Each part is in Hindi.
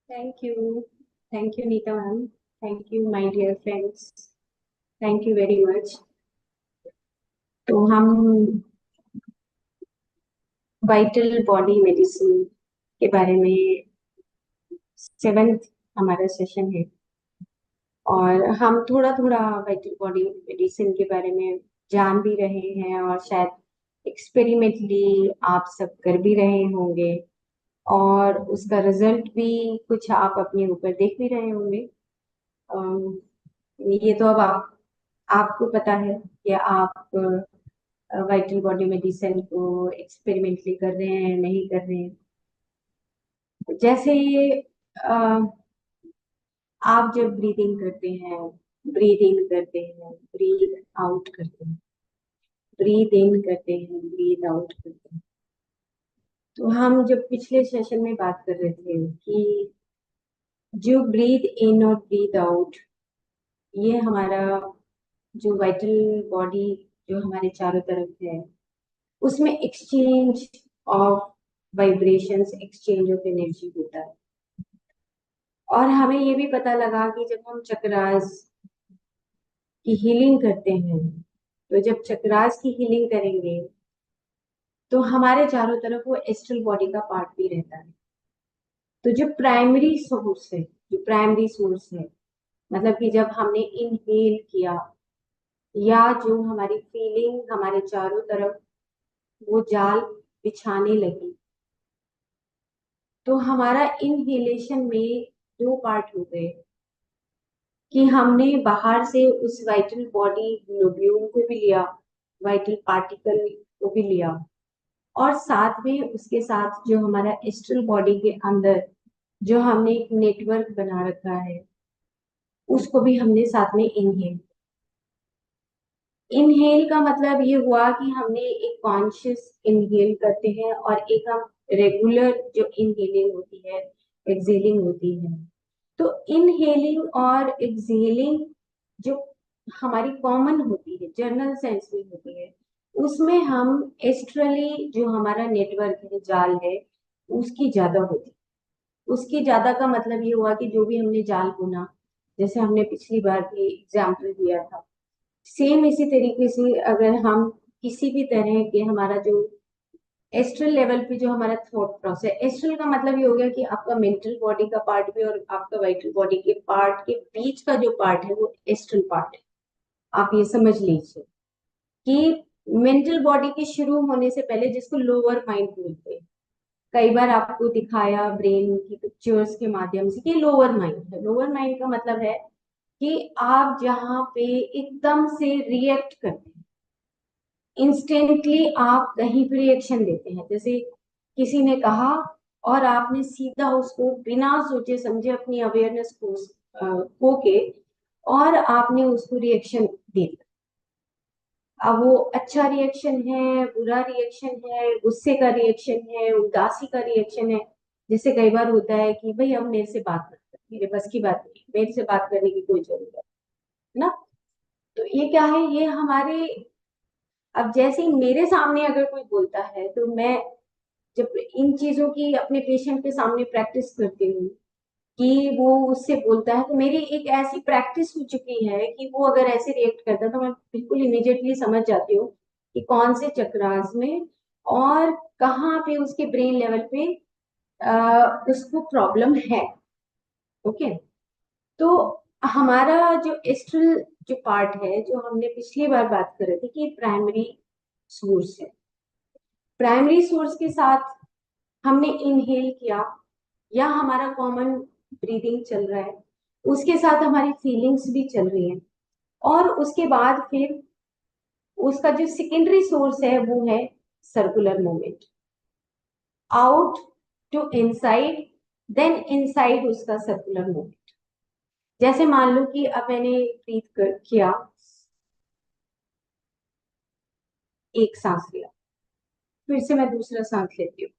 Thank you. Thank you, Neeta ma'am. Thank you, my dear friends. Thank you very much. तो हम वाइटल बॉडी मेडिसिन के बारे में सेवेंथ हमारा सेशन है और हम थोड़ा थोड़ा वाइटल बॉडी मेडिसिन के बारे में जान भी रहे हैं और शायद एक्सपेरिमेंटली आप सब कर भी रहे होंगे और उसका रिजल्ट भी कुछ आप अपने ऊपर देख भी रहे होंगे। अम, ये तो अब आपको पता है कि आप वाइटल बॉडी मेडिसिन को एक्सपेरिमेंटली कर रहे हैं नहीं कर रहे हैं। जैसे अ, आप जब ब्रीदिंग करते हैं, ब्रीद इन करते हैं, ब्रीद आउट करते हैं, ब्रीद इन करते हैं, ब्रीद आउट करते हैं। तो हम जब पिछले सेशन में बात कर रहे थे कि जो ब्रीद इन और ब्रीद आउट, ये हमारा जो वाइटल बॉडी जो हमारे चारों तरफ है उसमें exchange of vibrations, exchange of energy होता है। और हमें ये भी पता लगा कि जब हम चक्रास की हीलिंग करते हैं, तो जब चक्रास की हीलिंग करेंगे तो हमारे चारों तरफ वो एस्ट्रल बॉडी का पार्ट भी रहता है। तो जो प्राइमरी सोर्स है, जो प्राइमरी सोर्स है, मतलब कि जब हमने इनहेल किया या जो हमारी फीलिंग हमारे चारों तरफ वो जाल बिछाने लगी, तो हमारा इनहेलेशन में दो पार्ट हो गए कि हमने बाहर से उस वाइटल बॉडी ग्लोब्यूल को भी लिया, वाइटल पार्टिकल को भी लिया, और साथ में उसके साथ जो हमारा एस्ट्रल बॉडी के अंदर जो हमने एक नेटवर्क बना रखा है उसको भी हमने साथ में इनहेल। इनहेल का मतलब ये हुआ कि हमने एक कॉन्शियस इनहेल करते हैं और एक हम रेगुलर जो इनहेलिंग होती है, एक्सहेलिंग होती है। तो इनहेलिंग और एक्सहेलिंग जो हमारी कॉमन होती है, जनरल सेंस में होती है, उसमें हम एस्ट्रली जो हमारा नेटवर्क है, जाल है, उसकी ज्यादा होती है। उसकी ज्यादा का मतलब ये हुआ कि जो भी हमने जाल बुना, जैसे हमने पिछली बार भी एग्जाम्पल दिया था, सेम इसी तरीके से अगर हम किसी भी तरह के हमारा जो एस्ट्रल लेवल पे जो हमारा थॉट प्रोसेस, एस्ट्रल का मतलब ये हो गया कि आपका मेंटल बॉडी का पार्ट भी और आपका वाइटल बॉडी के पार्ट के बीच का जो पार्ट है वो एस्ट्रल पार्ट है। आप ये समझ लीजिए कि मेंटल बॉडी के शुरू होने से पहले, जिसको लोअर माइंड बोलते हैं, कई बार आपको दिखाया ब्रेन की पिक्चर्स के माध्यम से कि लोअर माइंड है। लोअर माइंड का मतलब है कि आप जहाँ पे एकदम से रिएक्ट करते हैं, इंस्टेंटली आप कहीं भी रिएक्शन देते हैं, जैसे किसी ने कहा और आपने सीधा उसको बिना सोचे समझे अपनी अवेयरनेस खो के और आपने उसको रिएक्शन दे दिया। अब वो अच्छा रिएक्शन है, बुरा रिएक्शन है, गुस्से का रिएक्शन है, उदासी का रिएक्शन है। जैसे कई बार होता है कि भाई अब मेरे से बात मत कर, मेरे बस की बात नहीं, मेरे से बात करने की कोई जरूरत है ना। तो ये क्या है, ये हमारे, अब जैसे ही मेरे सामने अगर कोई बोलता है तो मैं जब इन चीजों की अपने पेशेंट के सामने प्रैक्टिस करती हूँ कि वो उससे बोलता है, तो मेरी एक ऐसी प्रैक्टिस हो चुकी है कि वो अगर ऐसे रिएक्ट करता है तो मैं बिल्कुल इमीडिएटली समझ जाती हूँ कि कौन से चक्रास में और कहाँ पे उसके ब्रेन लेवल पे उसको प्रॉब्लम है। ओके। तो हमारा जो एस्ट्रल जो पार्ट है, जो हमने पिछली बार बात कर रहे थे कि प्राइमरी सोर्स है, प्राइमरी सोर्स के साथ हमने इनहेल किया या हमारा कॉमन ब्रीदिंग चल रहा है, उसके साथ हमारी फीलिंग्स भी चल रही हैं, और उसके बाद फिर उसका जो सेकेंडरी सोर्स है वो है circular movement, out to inside, then inside उसका सर्कुलर मूवमेंट। जैसे मान लो कि अब मैंने ब्रीथ किया, एक सांस लिया, फिर से मैं दूसरा सांस लेती हूँ,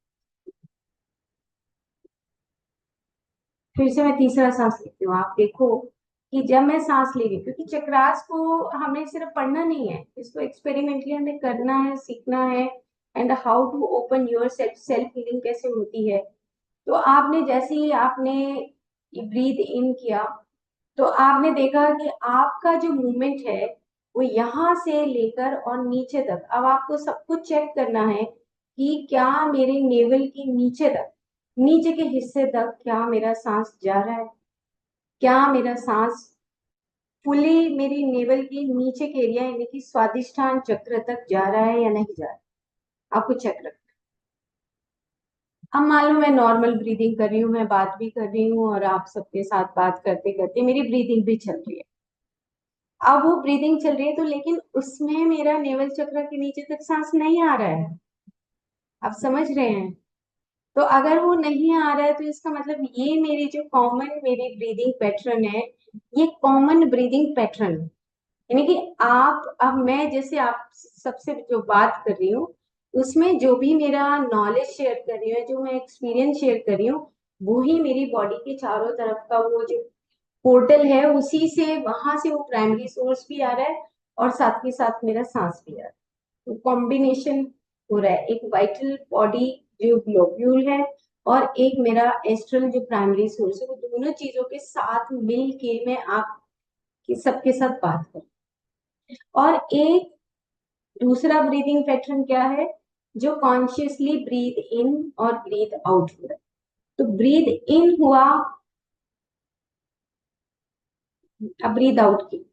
फिर से मैं तीसरा सांस लेती हूँ। आप देखो कि जब मैं सांस ले रही हूँ, क्योंकि चक्रास को हमें सिर्फ पढ़ना नहीं है, इसको एक्सपेरिमेंटली हमें करना है, सीखना है। And how to open yourself, self healing कैसे होती है। तो आपने जैसे ही आपने ये ब्रीद इन किया तो आपने देखा कि आपका जो मूवमेंट है वो यहाँ से लेकर और नीचे तक, अब आपको सब कुछ चेक करना है कि क्या मेरे नेवल के नीचे तक, नीचे के हिस्से तक क्या मेरा सांस जा रहा है, क्या मेरा सांस फुली मेरी नेवल के नीचे के एरिया यानी कि स्वादिष्ठान चक्र तक जा रहा है या नहीं जा रहा है। आपको चेक रखना। अब मान लो मैं नॉर्मल ब्रीदिंग कर रही हूँ, मैं बात भी कर रही हूँ और आप सबके साथ बात करते करते मेरी ब्रीदिंग भी चल रही है। अब वो ब्रीदिंग चल रही है तो लेकिन उसमें मेरा नेवल चक्र के नीचे तक सांस नहीं आ रहा है। आप समझ रहे हैं? तो अगर वो नहीं आ रहा है तो इसका मतलब ये मेरी जो कॉमन मेरी ब्रीदिंग पैटर्न है, ये कॉमन ब्रीदिंग पैटर्न है। यानी कि आप, अब मैं जैसे आप सबसे जो बात कर रही हूँ उसमें जो भी मेरा नॉलेज शेयर कर रही हूँ, जो मैं एक्सपीरियंस शेयर कर रही हूँ, वो ही मेरी बॉडी के चारों तरफ का वो जो पोर्टल है उसी से, वहां से वो प्राइमरी सोर्स भी आ रहा है और साथ के साथ मेरा सांस भी आ रहा है। तो कॉम्बिनेशन हो रहा है, एक वाइटल बॉडी जो ग्लोब्यूल है और एक मेरा एस्ट्रल जो प्राइमरी सोर्स है, वो दोनों चीजों के साथ मिल के मैं आप सबके साथ बात कर। और एक दूसरा ब्रीदिंग पैटर्न क्या है, जो कॉन्शियसली ब्रीद इन और ब्रीद आउट हो रहा है। तो ब्रीद इन हुआ, अब ब्रीद आउट की।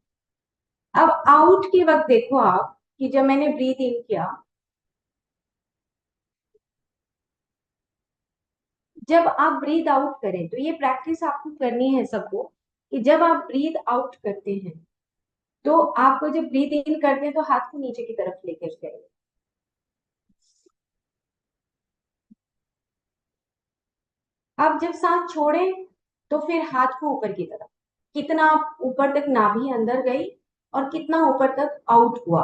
अब आउट के वक्त देखो आप कि जब मैंने ब्रीद इन किया, जब आप ब्रीद आउट करें तो ये प्रैक्टिस आपको करनी है सबको, कि जब आप ब्रीद आउट करते हैं तो आपको जब ब्रीद इन करते हैं तो हाथ को नीचे की तरफ लेकर जाइए। अब जब सांस छोड़ें तो फिर हाथ को ऊपर की तरफ, कितना ऊपर तक नाभि अंदर गई और कितना ऊपर तक आउट हुआ।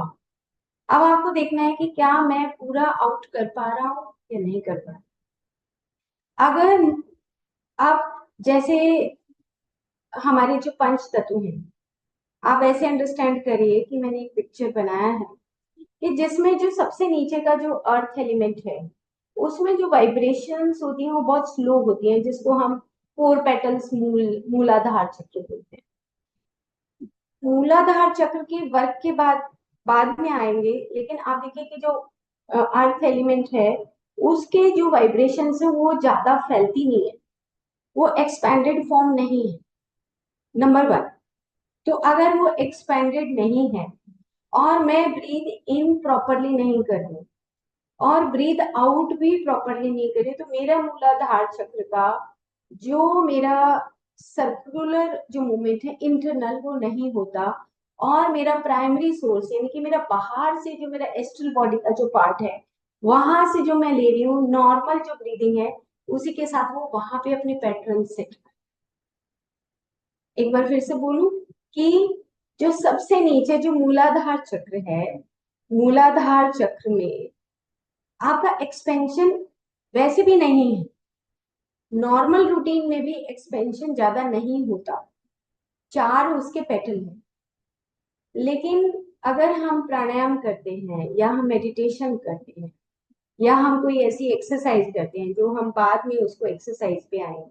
अब आपको देखना है कि क्या मैं पूरा आउट कर पा रहा हूं या नहीं कर पा रहा। अगर आप जैसे हमारे जो पंच तत्व हैं, आप ऐसे अंडरस्टैंड करिए कि मैंने एक पिक्चर बनाया है कि जिसमें जो सबसे नीचे का जो अर्थ एलिमेंट है उसमें जो वाइब्रेशंस होती हैं वो बहुत स्लो होती हैं, जिसको हम फोर पेटल्स मूलाधार चक्र बोलते हैं। मूलाधार चक्र के वर्क के बाद बाद में आएंगे, लेकिन आप देखिए कि जो अर्थ एलिमेंट है उसके जो वाइब्रेशंस है वो ज्यादा फैलती नहीं है, वो एक्सपैंडेड फॉर्म नहीं है, नंबर वन। तो अगर वो एक्सपैंडेड नहीं है और मैं ब्रीद इन प्रॉपरली नहीं कर रही और ब्रीद आउट भी प्रॉपरली नहीं करे तो मेरा मूलाधार चक्र का जो मेरा सर्कुलर जो मूवमेंट है इंटरनल वो नहीं होता, और मेरा प्राइमरी सोर्स यानी कि मेरा बाहर से जो मेरा एस्ट्रल बॉडी का जो पार्ट है वहां से जो मैं ले रही हूँ नॉर्मल जो ब्रीदिंग है उसी के साथ वो वहां पे अपने पैटर्न सेट। एक बार फिर से बोलूं कि जो सबसे नीचे जो मूलाधार चक्र है, मूलाधार चक्र में आपका एक्सपेंशन वैसे भी नहीं है, नॉर्मल रूटीन में भी एक्सपेंशन ज्यादा नहीं होता, चार उसके पेटल हैं। लेकिन अगर हम प्राणायाम करते हैं या हम मेडिटेशन करते हैं या हम कोई ऐसी एक्सरसाइज करते हैं जो हम बाद में उसको एक्सरसाइज पे आएंगे,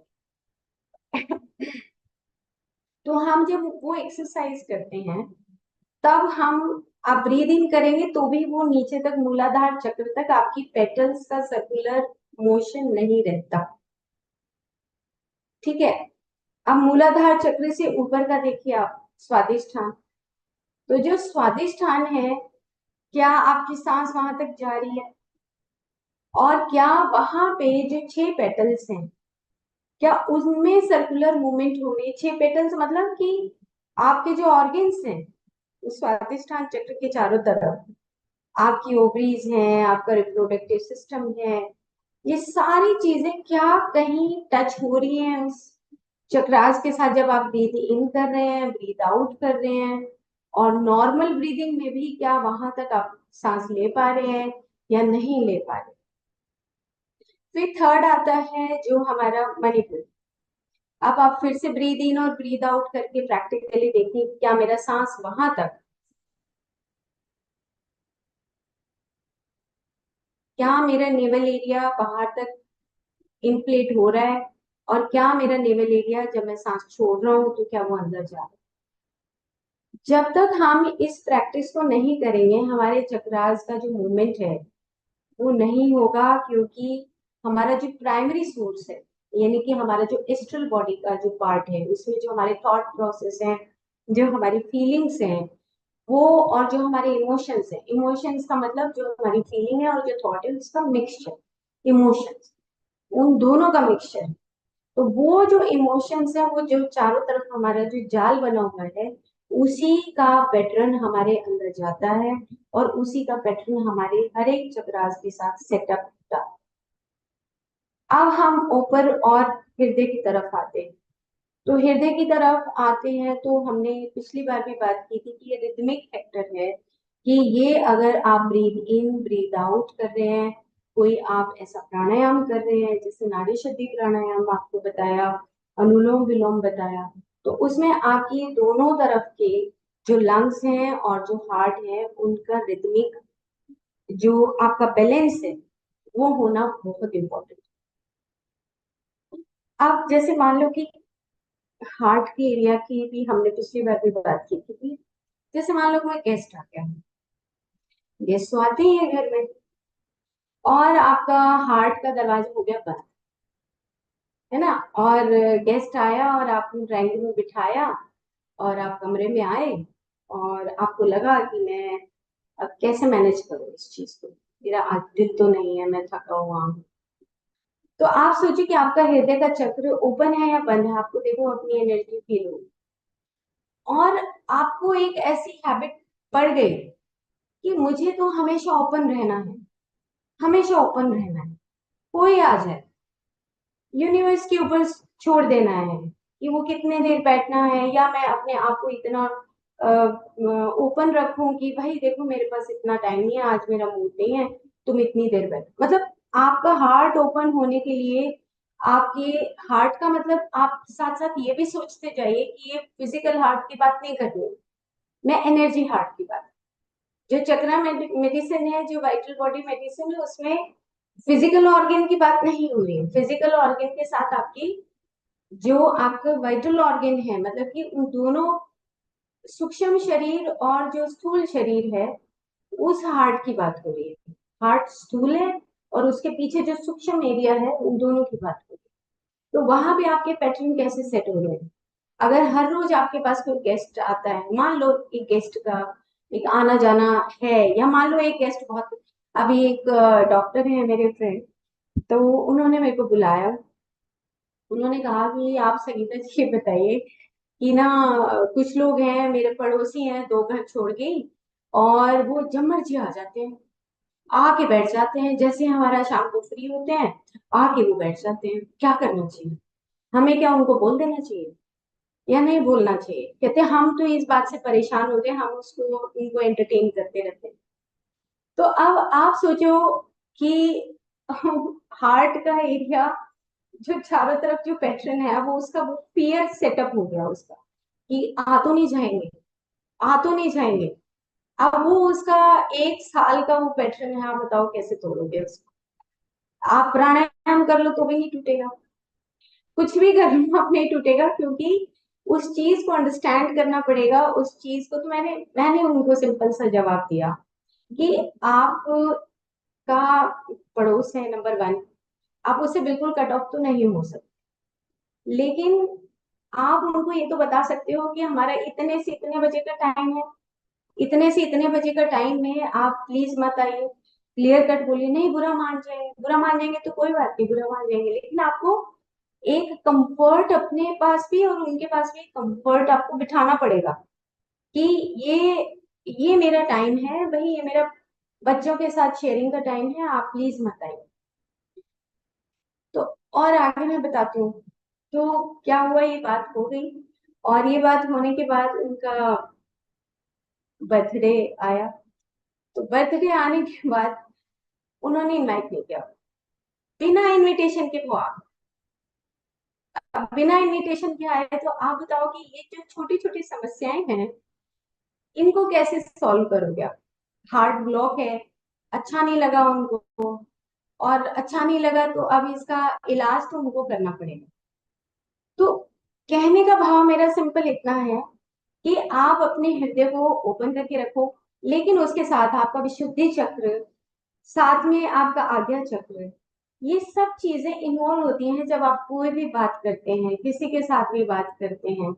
तो हम जब वो एक्सरसाइज करते हैं तब हम, आप ब्रीद इन करेंगे तो भी वो नीचे तक मूलाधार चक्र तक आपकी पेटल्स का सर्कुलर मोशन नहीं रहता। ठीक है? अब मूलाधार चक्र से ऊपर का देखिए आप, स्वादिष्ठान। तो जो स्वादिष्ठान है, क्या आपकी सांस वहां तक जा रही है? और क्या वहां पे जो छह पेटल्स हैं क्या उनमें सर्कुलर मूवमेंट हो रही है? छह पेटल्स मतलब कि आपके जो ऑर्गन्स हैं उस स्वादिष्ठान चक्र के चारों तरफ, आपकी ओवरीज हैं, आपका रिप्रोडक्टिव सिस्टम है, ये सारी चीजें क्या कहीं टच हो रही हैं उस चक्रास के साथ जब आप ब्रीथ इन कर रहे हैं, ब्रीथ आउट कर रहे हैं? और नॉर्मल ब्रीदिंग में भी क्या वहां तक आप सांस ले पा रहे हैं या नहीं ले पा रहे? फिर थर्ड आता है जो हमारा मणिपुर। अब आप फिर से ब्रीद इन और ब्रीद आउट करके प्रैक्टिकली देखिए क्या मेरा सांस वहां तक, क्या मेरा नेवल एरिया बाहर तक इनफ्लेट हो रहा है और क्या मेरा नेवल एरिया, जब मैं सांस छोड़ रहा हूँ तो क्या वो अंदर जा रहा है। जब तक हम इस प्रैक्टिस को नहीं करेंगे, हमारे चक्रास का जो मूवमेंट है वो नहीं होगा, क्योंकि हमारा जो प्राइमरी सोर्स है, यानी कि हमारा जो एस्ट्रल बॉडी का जो पार्ट है, उसमें जो हमारे थॉट प्रोसेस हैं, जो हमारी फीलिंग्स हैं, वो, और जो हमारे इमोशंस है, इमोशंस का मतलब जो हमारी फीलिंग है और जो थॉट है उसका मिक्सचर, इमोशंस, उन दोनों का मिक्सचर है। तो वो जो इमोशंस है, वो जो चारों तरफ हमारा जो जाल बना हुआ है, उसी का पैटर्न हमारे अंदर जाता है, और उसी का पैटर्न हमारे हर एक चक्रास के साथ सेटअप होता है। अब हम ऊपर और हृदय की तरफ आते हैं। तो हृदय की तरफ आते हैं तो हमने पिछली बार भी बात की थी कि ये रिदमिक फैक्टर है, कि ये अगर आप ब्रीद इन ब्रीद आउट कर रहे हैं, कोई आप ऐसा प्राणायाम कर रहे हैं जैसे नाड़ी शुद्धि प्राणायाम आपको बताया, अनुलोम विलोम बताया, तो उसमें आपकी दोनों तरफ के जो लंग्स हैं और जो हार्ट है, उनका रिदमिक जो आपका बैलेंस है, वो होना बहुत इंपॉर्टेंट। अब जैसे मान लो कि हार्ट के एरिया की भी हमने पिछली बार भी बात की थी कि जैसे मान लो कोई गेस्ट आ गया, गेस्ट तो आते ही है घर में, और आपका हार्ट का दरवाजा हो गया बंद, है ना, और गेस्ट आया और आपने ड्राइंग रूम में बिठाया, और आप कमरे में आए, और आपको लगा कि मैं अब कैसे मैनेज करूं इस चीज को, मेरा आज दिल तो नहीं है, मैं थका हुआ हूँ। तो आप सोचिए कि आपका हृदय का चक्र ओपन है या बंद है, आपको देखो अपनी एनर्जी फील हो, और आपको एक ऐसी हैबिट पड़ गई कि मुझे तो हमेशा ओपन रहना है, हमेशा ओपन रहना है, कोई आ जाए, यूनिवर्स के ऊपर छोड़ देना है कि वो कितने देर बैठना है, या मैं अपने आप को इतना ओपन रखूं कि भाई देखो मेरे पास इतना टाइम नहीं है, आज मेरा मूड नहीं है, तुम इतनी देर बैठो। मतलब आपका हार्ट ओपन होने के लिए, आपके हार्ट का मतलब आप साथ साथ ये भी सोचते जाइए कि ये फिजिकल हार्ट की बात नहीं कर रही हूँ, मैं एनर्जी हार्ट की बात, जो चक्रा मेडिसिन है, जो वाइटल बॉडी मेडिसिन है, उसमें फिजिकल ऑर्गन की बात नहीं हो रही है। फिजिकल ऑर्गन के साथ आपकी जो आपका वाइटल ऑर्गन है, मतलब कि उन दोनों, सूक्ष्म शरीर और जो स्थूल शरीर है, उस हार्ट की बात हो रही है। हार्ट स्थूल है और उसके पीछे जो सूक्ष्म एरिया है, उन दोनों की बात हो रही है। तो वहां पे आपके पैटर्न कैसे सेट हो रहे हैं। अगर हर रोज आपके पास कोई गेस्ट आता है, मान लो एक गेस्ट का एक आना जाना है, या मान लो एक गेस्ट बहुत, अभी एक डॉक्टर है मेरे फ्रेंड, तो उन्होंने मेरे को बुलाया, उन्होंने कहा कि आप संगीता जी ये बताइए कि ना, कुछ लोग हैं मेरे पड़ोसी हैं, दो घर छोड़ के, और वो जब मर्जी आ जाते हैं, आके बैठ जाते हैं, जैसे हमारा शाम को फ्री होते हैं आके वो बैठ जाते हैं, क्या करना चाहिए, हमें क्या उनको बोल देना चाहिए या नहीं बोलना चाहिए। कहते हैं हम तो इस बात से परेशान होते हैं, हम उसको उनको एंटरटेन करते रहते हैं। तो अब आप सोचो कि हार्ट का एरिया, जो चारों तरफ जो पैटर्न है, वो उसका वो फियर सेटअप हो गया उसका, कि आ तो नहीं जाएंगे, आ तो नहीं जाएंगे। अब वो उसका 1 साल का वो पैटर्न है, आप बताओ कैसे तोड़ोगे उसको। आप प्राणायाम कर लो तो भी नहीं टूटेगा, कुछ भी कर लो आप नहीं टूटेगा, क्योंकि उस चीज को अंडरस्टैंड करना पड़ेगा। उस चीज को तो मैंने उनको सिंपल सा जवाब दिया कि आपका पड़ोस है नंबर वन, आप उससे बिल्कुल कट ऑफ तो नहीं हो सकते, लेकिन आप उनको ये तो बता सकते हो कि हमारा इतने से इतने बजे का टाइम है, इतने से इतने बजे का टाइम में आप प्लीज मत आइए। क्लियर कट बोलिए, नहीं बुरा मान जाएंगे, बुरा मान जाएंगे तो कोई बात नहीं, बुरा मान जाएंगे, लेकिन आपको एक कंफर्ट अपने पास भी और उनके पास भी कंफर्ट आपको बिठाना पड़ेगा कि ये मेरा टाइम है भाई, ये मेरा बच्चों के साथ शेयरिंग का टाइम है, आप प्लीज मत आइए। तो और आगे मैं बताती हूँ। तो क्या हुआ, ये बात हो गई, और ये बात होने के बाद उनका बर्थडे आया। तो बर्थडे आने के बाद उन्होंने इनवाइट नहीं किया, बिना इनविटेशन के वो आ गए। अब बिना इनविटेशन के आए, तो आप बताओ कि ये जो छोटी छोटी समस्याएं हैं, इनको कैसे सॉल्व करोगे आप। हार्ट ब्लॉक है, अच्छा नहीं लगा उनको, और अच्छा नहीं लगा तो अब इसका इलाज तो उनको करना पड़ेगा। तो कहने का भाव मेरा सिंपल इतना है कि आप अपने हृदय को ओपन करके रखो, लेकिन उसके साथ आपका विशुद्धि चक्र, साथ में आपका आज्ञा चक्र, ये सब चीजें इन्वॉल्व होती हैं जब आप कोई भी बात करते हैं, किसी के साथ भी बात करते हैं।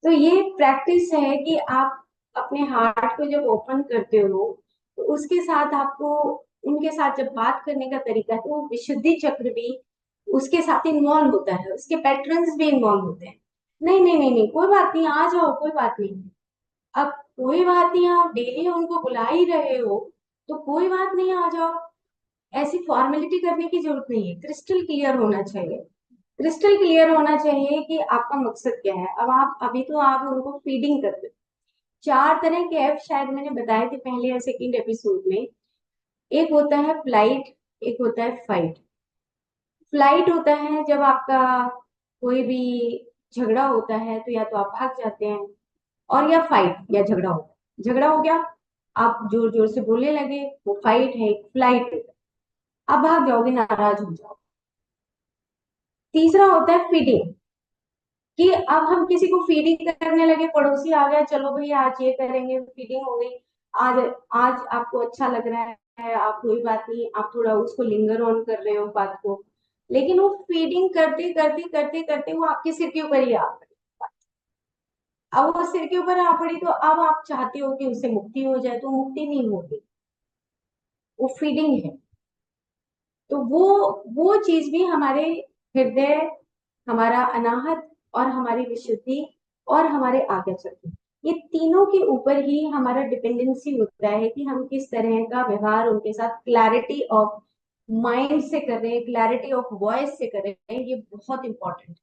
तो ये प्रैक्टिस है कि आप अपने हार्ट को जब ओपन करते हो तो उसके साथ आपको, उनके साथ जब बात करने का तरीका है, तो विशुद्धि चक्र भी उसके साथ इन्वॉल्व होता है, उसके पैटर्न्स भी इन्वॉल्व होते हैं। नहीं नहीं नहीं नहीं, कोई बात नहीं, आ जाओ, कोई बात नहीं। अब कोई बात नहीं, आप डेली उनको बुला ही रहे हो, तो कोई बात नहीं, आ जाओ। ऐसी फॉर्मेलिटी करने की जरूरत नहीं है, क्रिस्टल क्लियर होना चाहिए। क्रिस्टल क्लियर होना चाहिए कि आपका मकसद क्या है। अब आप, अभी तो आप उनको फीडिंग करते हो। चार तरह के ऐप शायद मैंने बताए थे पहले या सेकेंड एपिसोड में। एक होता है फ्लाइट, एक होता है फाइट। फ्लाइट होता है जब आपका कोई भी झगड़ा होता है तो या तो आप भाग जाते हैं, और या फाइट या झगड़ा होता है। झगड़ा हो गया, आप जोर जोर से बोलने लगे, वो फाइट है। एक फ्लाइट है, आप भाग जाओगे, नाराज हो जाओगे। तीसरा होता है फीडिंग, कि अब हम किसी को फीडिंग करने लगे, पड़ोसी आ गया, चलो भाई आज ये करेंगे, फीडिंग हो गई। आज, आज आपको अच्छा लग रहा है, आप कोई बात नहीं, आप थोड़ा उसको लिंगर ऑन कर रहे हो बात को, लेकिन वो फीडिंग करते करते करते करते वो आपके सिर के ऊपर ही आ गई। अब वो सिर के ऊपर आ पड़ी तो अब आप चाहते हो कि उससे मुक्ति हो जाए, तो मुक्ति नहीं होगी, वो फीडिंग है। तो वो चीज भी हमारे हृदय, हमारा अनाहत और हमारी विशुद्धि और हमारे आज्ञा चक्र, ये तीनों के ऊपर ही हमारा डिपेंडेंसी होता है कि हम किस तरह का व्यवहार उनके साथ क्लैरिटी ऑफ माइंड से कर रहे हैं, क्लैरिटी ऑफ वॉइस से कर रहे हैं। ये बहुत इंपॉर्टेंट है,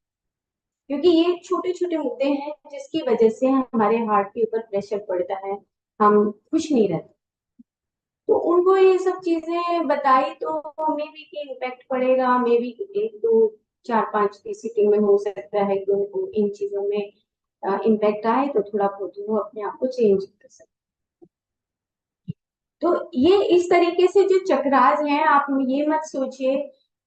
क्योंकि ये छोटे छोटे मुद्दे हैं जिसकी वजह से हमारे हार्ट के ऊपर प्रेशर पड़ता है, हम खुश नहीं रहते। तो उनको ये सब चीजें बताई तो मे बी कि इम्पैक्ट पड़ेगा, मे बी एक दो चार पांच की सिटिंग में हो सकता है कि उनको इन चीजों में इम्पैक्ट आए, तो थोड़ा बहुत वो अपने आप को चेंज कर सकते। तो ये इस तरीके से जो चक्रास हैं, आप ये मत सोचिए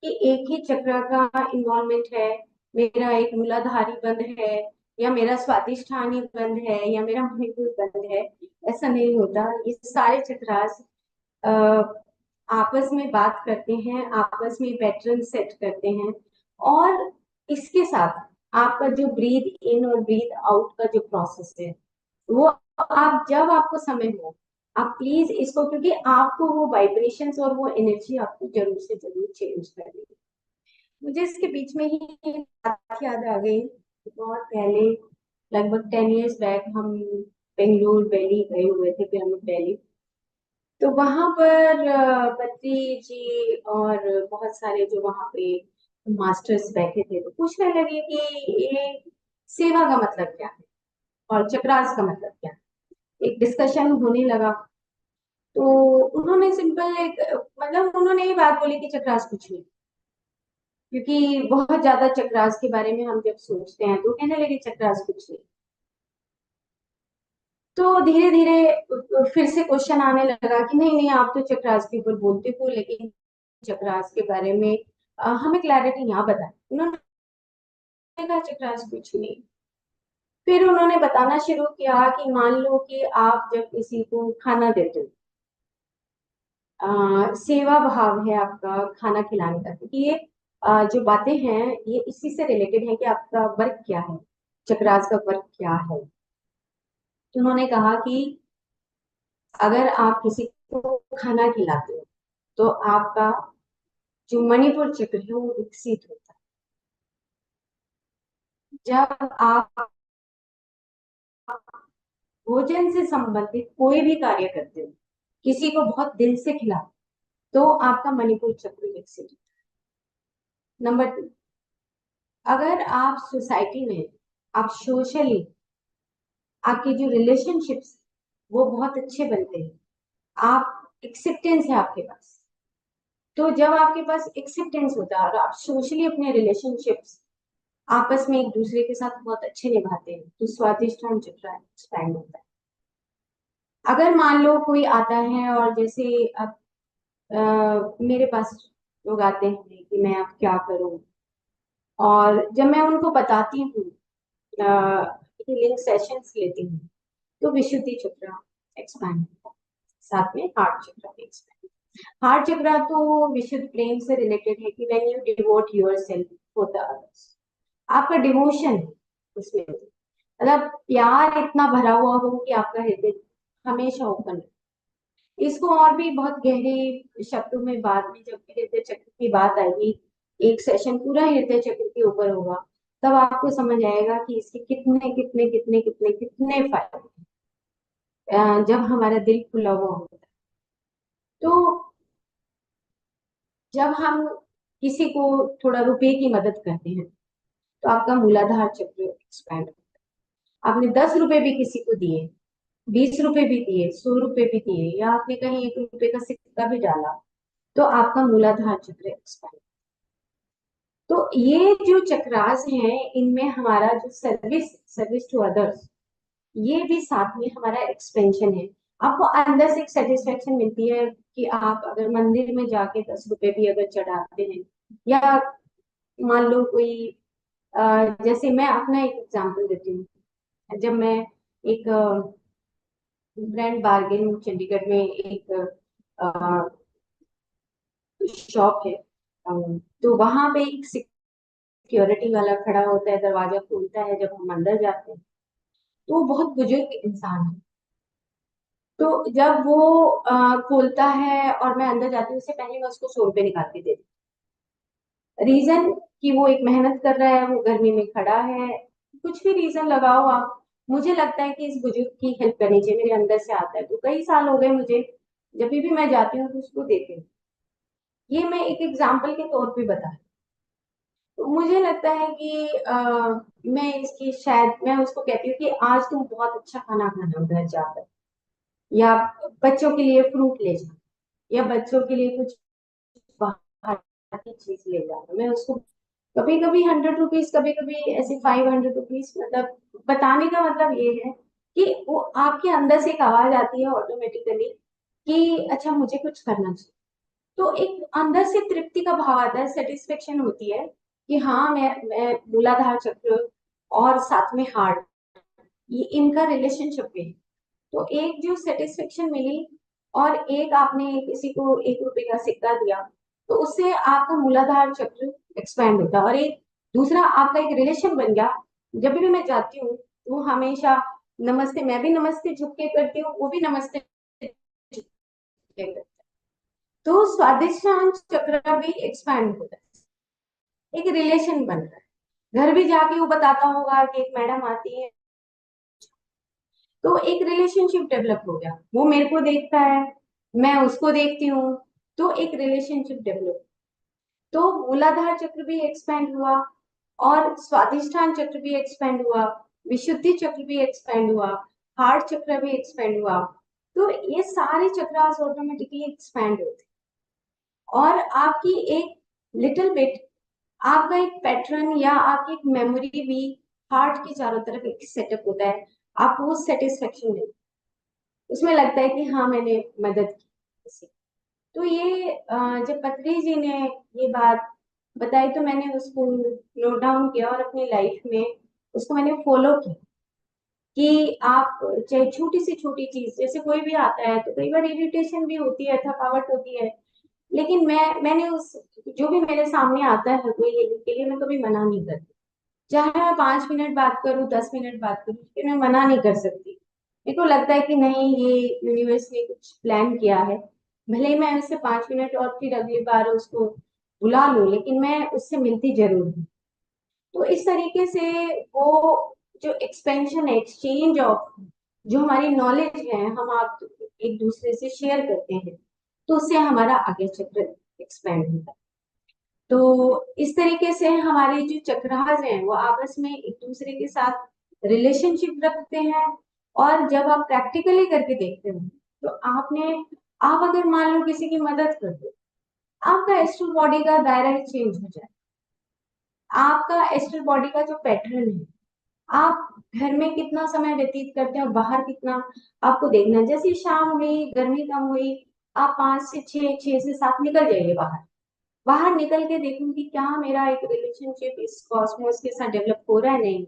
कि एक ही चक्र का इन्वॉल्वमेंट है, मेरा एक मूलाधारी बंद है, या मेरा स्वादिष्ठानी बंद है, या मेरा मणिपुर बंद है। ऐसा नहीं होता। ये सारे चक्रास अ, आपस में बात करते हैं, आपस में पैटर्न सेट करते हैं। और इसके साथ आपका जो ब्रीद इन और ब्रीद आउट का जो प्रोसेस है, वो आप जब आपको समय हो, आप प्लीज इसको, क्योंकि आपको वो वाइब्रेशंस और वो एनर्जी आपको जरूर से जरूर चेंज करनी है। मुझे इसके बीच में ही एक बात याद आ गई। बहुत पहले, लगभग 10 इयर्स बैक, हम बेंगलुरु दिल्ली गए हुए थे, पिरामिड वैली। तो वहां पर बद्री जी और बहुत सारे जो वहां पे मास्टर्स बैठे थे, तो पूछने लगे कि ये सेवा का मतलब क्या है और चक्रास का मतलब क्या है। एक डिस्कशन होने लगा। तो उन्होंने सिंपल एक, मतलब उन्होंने ये बात बोली कि चक्रास कुछ नहीं, क्योंकि बहुत ज्यादा चक्रास के बारे में हम जब सोचते हैं तो कहने लगे चक्रास कुछ नहीं। तो धीरे धीरे फिर से क्वेश्चन आने लगा कि नहीं नहीं, आप तो चक्रास के ऊपर बोलते हो, लेकिन चक्रास के बारे में हमें क्लैरिटी यहाँ बताएं। उन्होंने कहा चक्रास कुछ नहीं। फिर उन्होंने बताना शुरू किया कि मान लो कि आप जब किसी को खाना देते हो, सेवा भाव है आपका खाना खिलाने का, क्योंकि ये जो बातें हैं ये इसी से रिलेटेड है कि आपका वर्क क्या है, चक्रास का वर्क क्या है। तो उन्होंने कहा कि अगर आप किसी को खाना खिलाते हो तो आपका जो मणिपुर चक्र है वो विकसित होता है। जब आप भोजन से संबंधित कोई भी कार्य करते हो, किसी को बहुत दिल से खिलाते हो, तो आपका मणिपुर चक्र विकसित होता है। नंबर 2, अगर आप सोसाइटी में, आप सोशली, आपके जो रिलेशनशिप्स वो बहुत अच्छे बनते हैं, आप एक्सेप्टेंस है आपके पास, तो जब आपके पास एक्सेप्टेंस होता है और आप सोशली अपने रिलेशनशिप्स आपस में एक दूसरे के साथ बहुत अच्छे निभाते हैं, तो स्वादिष्टान चक्र एक्सपैंड होता है। अगर मान लो कोई आता है और जैसे अब मेरे पास लोग आते हैं कि मैं अब क्या करूं, और जब मैं उनको बताती हूँ, हीलिंग सेशंस लेती हूँ, तो विशुद्धि चक्र एक्सपैंड होता है, साथ में हार्ट चक्र भी एक्सपैंड। हार्ट चक्र तो विशुद्ध प्रेम से रिलेटेड है कि when you devote yourself for the others, आपका डिवोशन उसमें, मतलब प्यार इतना भरा हुआ हो कि आपका हृदय हमेशा ओपन है। इसको और भी बहुत गहरे शब्दों में बाद में जब हृदय चक्र की बात आएगी, एक सेशन पूरा हृदय चक्र के ऊपर होगा, तब आपको समझ आएगा कि इसके कितने कितने कितने कितने कितने फायदे जब हमारा दिल खुला हुआ होता है। तो जब हम किसी को थोड़ा रुपए की मदद करते हैं, तो आपका मूलाधार चक्र एक्सपैंड। आपने 10 रुपए भी किसी को दिए, 20 रुपए भी दिए, 100 रुपए भी दिए, या आपने कहीं 1 रुपए का सिक्का भी डाला, तो आपका मूलाधार चक्र एक्सपैंड। तो ये जो चक्रास हैं, इनमें हमारा जो सर्विस सर्विस टू अदर्स, ये भी साथ में हमारा एक्सपेंशन है। आपको अंदर से एक सेटिस्फेक्शन मिलती है कि आप अगर मंदिर में जाके 10 रुपए भी अगर चढ़ाते हैं, या मान लो कोई जैसे मैं अपना एक एग्जांपल देती हूँ। जब मैं एक ग्रैंड बार्गेन चंडीगढ़ में एक शॉप है, तो वहां पे एक सिक्योरिटी वाला खड़ा होता है, दरवाजा खोलता है जब हम अंदर जाते हैं। तो वो बहुत बुजुर्ग इंसान है। तो जब वो खोलता है और मैं अंदर जाती हूँ, उससे पहले मैं उसको 100 रुपए निकाल के देती हूँ। रीजन कि वो एक मेहनत कर रहा है, वो गर्मी में खड़ा है, कुछ भी रीजन लगाओ आप, मुझे लगता है कि इस बुजुर्ग की हेल्प करनी चाहिए, मेरे अंदर से आता है। तो कई साल हो गए मुझे, जब भी मैं जाती हूँ तो उसको देती हूँ। ये मैं एक एग्जाम्पल के तौर पे बता रही हूँ। तो मुझे लगता है कि मैं इसकी शायद मैं उसको कहती हूँ कि आज तुम बहुत अच्छा खाना खाना उधर जाकर, या बच्चों के लिए फ्रूट ले जाओ, या बच्चों के लिए कुछ बाहर की चीज ले जाओ। मैं उसको कभी कभी 100 रुपीज, कभी कभी ऐसे 500 रुपीज, मतलब बताने का मतलब ये है कि वो आपके अंदर से एक आवाज आती है ऑटोमेटिकली कि अच्छा मुझे कुछ करना चाहिए। तो एक अंदर से तृप्ति का भाव आता है, सेटिस्फेक्शन होती है कि हाँ मैं मूलाधार चक्र और साथ में हार्ट, ये इनका रिलेशनशिप है। तो एक जो सेटिस्फेक्शन मिली, और एक आपने किसी को 1 रुपए का सिक्का दिया, तो उससे आपका मूलाधार चक्र एक्सपैंड होता है। और एक दूसरा आपका एक रिलेशन बन गया। जब भी मैं जाती हूँ वो हमेशा नमस्ते, मैं भी नमस्ते झुक के करती हूँ, वो भी नमस्ते झुक के करते हैं। तो स्वादिष्टान चक्र भी एक्सपैंड होता है, एक रिलेशन बन रहा है। घर भी जाके वो बताता होगा कि एक मैडम आती है, तो एक रिलेशनशिप डेवलप हो गया, वो मेरे को देखता है, मैं उसको देखती हूँ, तो एक रिलेशनशिप डेवलप। तो मूलाधार चक्र भी एक्सपेंड हुआ, और स्वादिष्ठान चक्र भी एक्सपेंड हुआ, विशुद्धि चक्र भी एक्सपेंड हुआ, हार्ट चक्र भी एक्सपेंड हुआ। तो ये सारे चक्र ऑटोमेटिकली एक्सपेंड होते हैं। और आपकी एक लिटिल बिट, आपका एक पैटर्न या आपकी एक मेमोरी भी हार्ट के चारों तरफ एक सेटअप होता है। आपको वो सेटिस्फेक्शन मिलता है, उसमें लगता है कि हाँ मैंने मदद की किसी। तो ये जब पत्री जी ने ये बात बताई, तो मैंने उसको नोट डाउन किया और अपनी लाइफ में उसको मैंने फॉलो किया कि आप चाहे छोटी से छोटी चीज, जैसे कोई भी आता है तो कई बार इरिटेशन भी होती है, थकावट होती है, लेकिन मैंने उस जो भी मेरे सामने आता है कोई लेने के लिए, मैं कभी मना नहीं करती। चाहे मैं 5 मिनट बात करूं, 10 मिनट बात करूं, लेकिन मैं मना नहीं कर सकती। मेरे को लगता है कि नहीं, ये यूनिवर्स ने कुछ प्लान किया है। भले ही मैं उससे 5 मिनट और फिर अगली बार उसको बुला लूं, लेकिन मैं उससे मिलती जरूर हूँ। तो इस तरीके से वो जो एक्सपेंशन है, एक्सचेंज ऑफ जो हमारी नॉलेज है, हम आप एक दूसरे से शेयर करते हैं, तो उससे हमारा आगे चक्र एक्सपेंड होता है। तो इस तरीके से हमारे जो चक्रास हैं वो आपस में एक दूसरे के साथ रिलेशनशिप रखते हैं। और जब आप प्रैक्टिकली करके देखते हो, तो आप अगर मान लो किसी की मदद कर दो, आपका एस्ट्रल बॉडी का दायरा ही चेंज हो जाए। आपका एस्ट्रल बॉडी का जो पैटर्न है, आप घर में कितना समय व्यतीत करते हो, बाहर कितना, आपको देखना है। जैसे शाम हुई, गर्मी कम हुई, आप 5 से 6, 6 से 7 निकल जाइए बाहर, बाहर निकल के देखूंगी क्या मेरा एक रिलेशनशिप इस कॉस्मोस के साथ डेवलप हो रहा है, नहीं।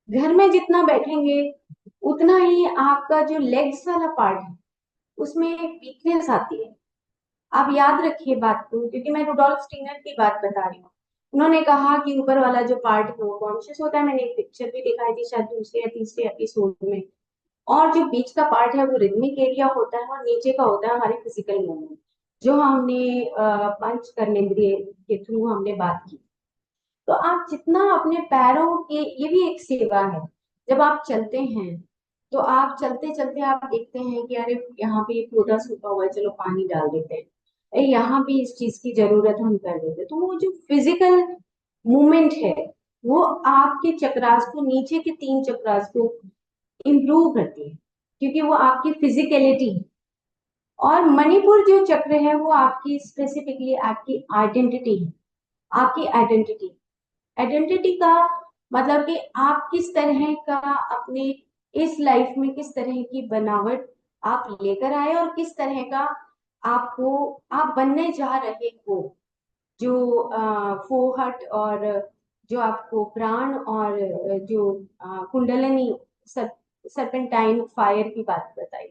घर में जितना बैठेंगे उतना ही आपका जो लेग्स वाला पार्ट है उसमें वीकनेस आती है। आप याद रखिए बात को, क्योंकि मैं रुडोल्फ स्टीनर की बात बता रही हूँ। उन्होंने कहा कि ऊपर वाला जो पार्ट है वो कॉन्शियस होता है, मैंने एक पिक्चर भी दिखाई थी शायद दूसरे या तीसरे एपिसोड में। और जो बीच का पार्ट है वो रिदमिक एरिया होता है, और नीचे का होता है हमारे फिजिकल मूवमेंट, जो हमने पंच कर्मेंद्रिय के थ्रू हमने बात की। तो आप जितना अपने पैरों के, ये भी एक सेवा है। जब आप चलते हैं तो आप चलते चलते आप देखते हैं कि अरे यहाँ पे ये पौधा सूखा हुआ है, चलो पानी डाल देते हैं, अरे यहाँ भी इस चीज की जरूरत हम कर देते हैं। तो वो जो फिजिकल मूवमेंट है वो आपके चक्रास को, नीचे के 3 चक्रास को इम्प्रूव करती है, क्योंकि वो आपकी फिजिकलिटी। और मणिपुर जो चक्र है वो आपकी स्पेसिफिकली आपकी आइडेंटिटी है। आपकी आइडेंटिटी, आइडेंटिटी का मतलब कि आप किस तरह का अपने इस लाइफ में किस तरह की बनावट आप लेकर आए, और किस तरह का आपको आप बनने जा रहे हो। जो फोहट, और जो आपको प्राण, और जो कुंडलिनी सर्पेंटाइन फायर की बात बताई,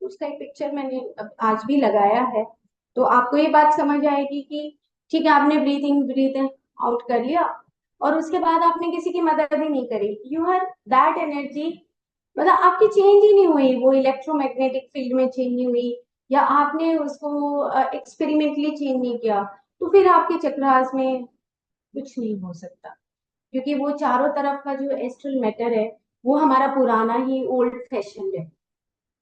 उसका एक पिक्चर मैंने आज भी लगाया है। तो आपको ये बात समझ आएगी कि ठीक है, आपने ब्रीथ इन ब्रीथ आउट कर लिया और उसके बाद आपने किसी की मदद ही नहीं करी, यू हैव दैट एनर्जी। मतलब आपकी चेंज ही नहीं हुई, वो इलेक्ट्रोमैग्नेटिक फील्ड में चेंज नहीं हुई, या आपने उसको एक्सपेरिमेंटली चेंज नहीं किया, तो फिर आपके चक्रास में कुछ नहीं हो सकता। क्योंकि वो चारों तरफ का जो एस्ट्रल मैटर है वो हमारा पुराना ही ओल्ड फैशन है।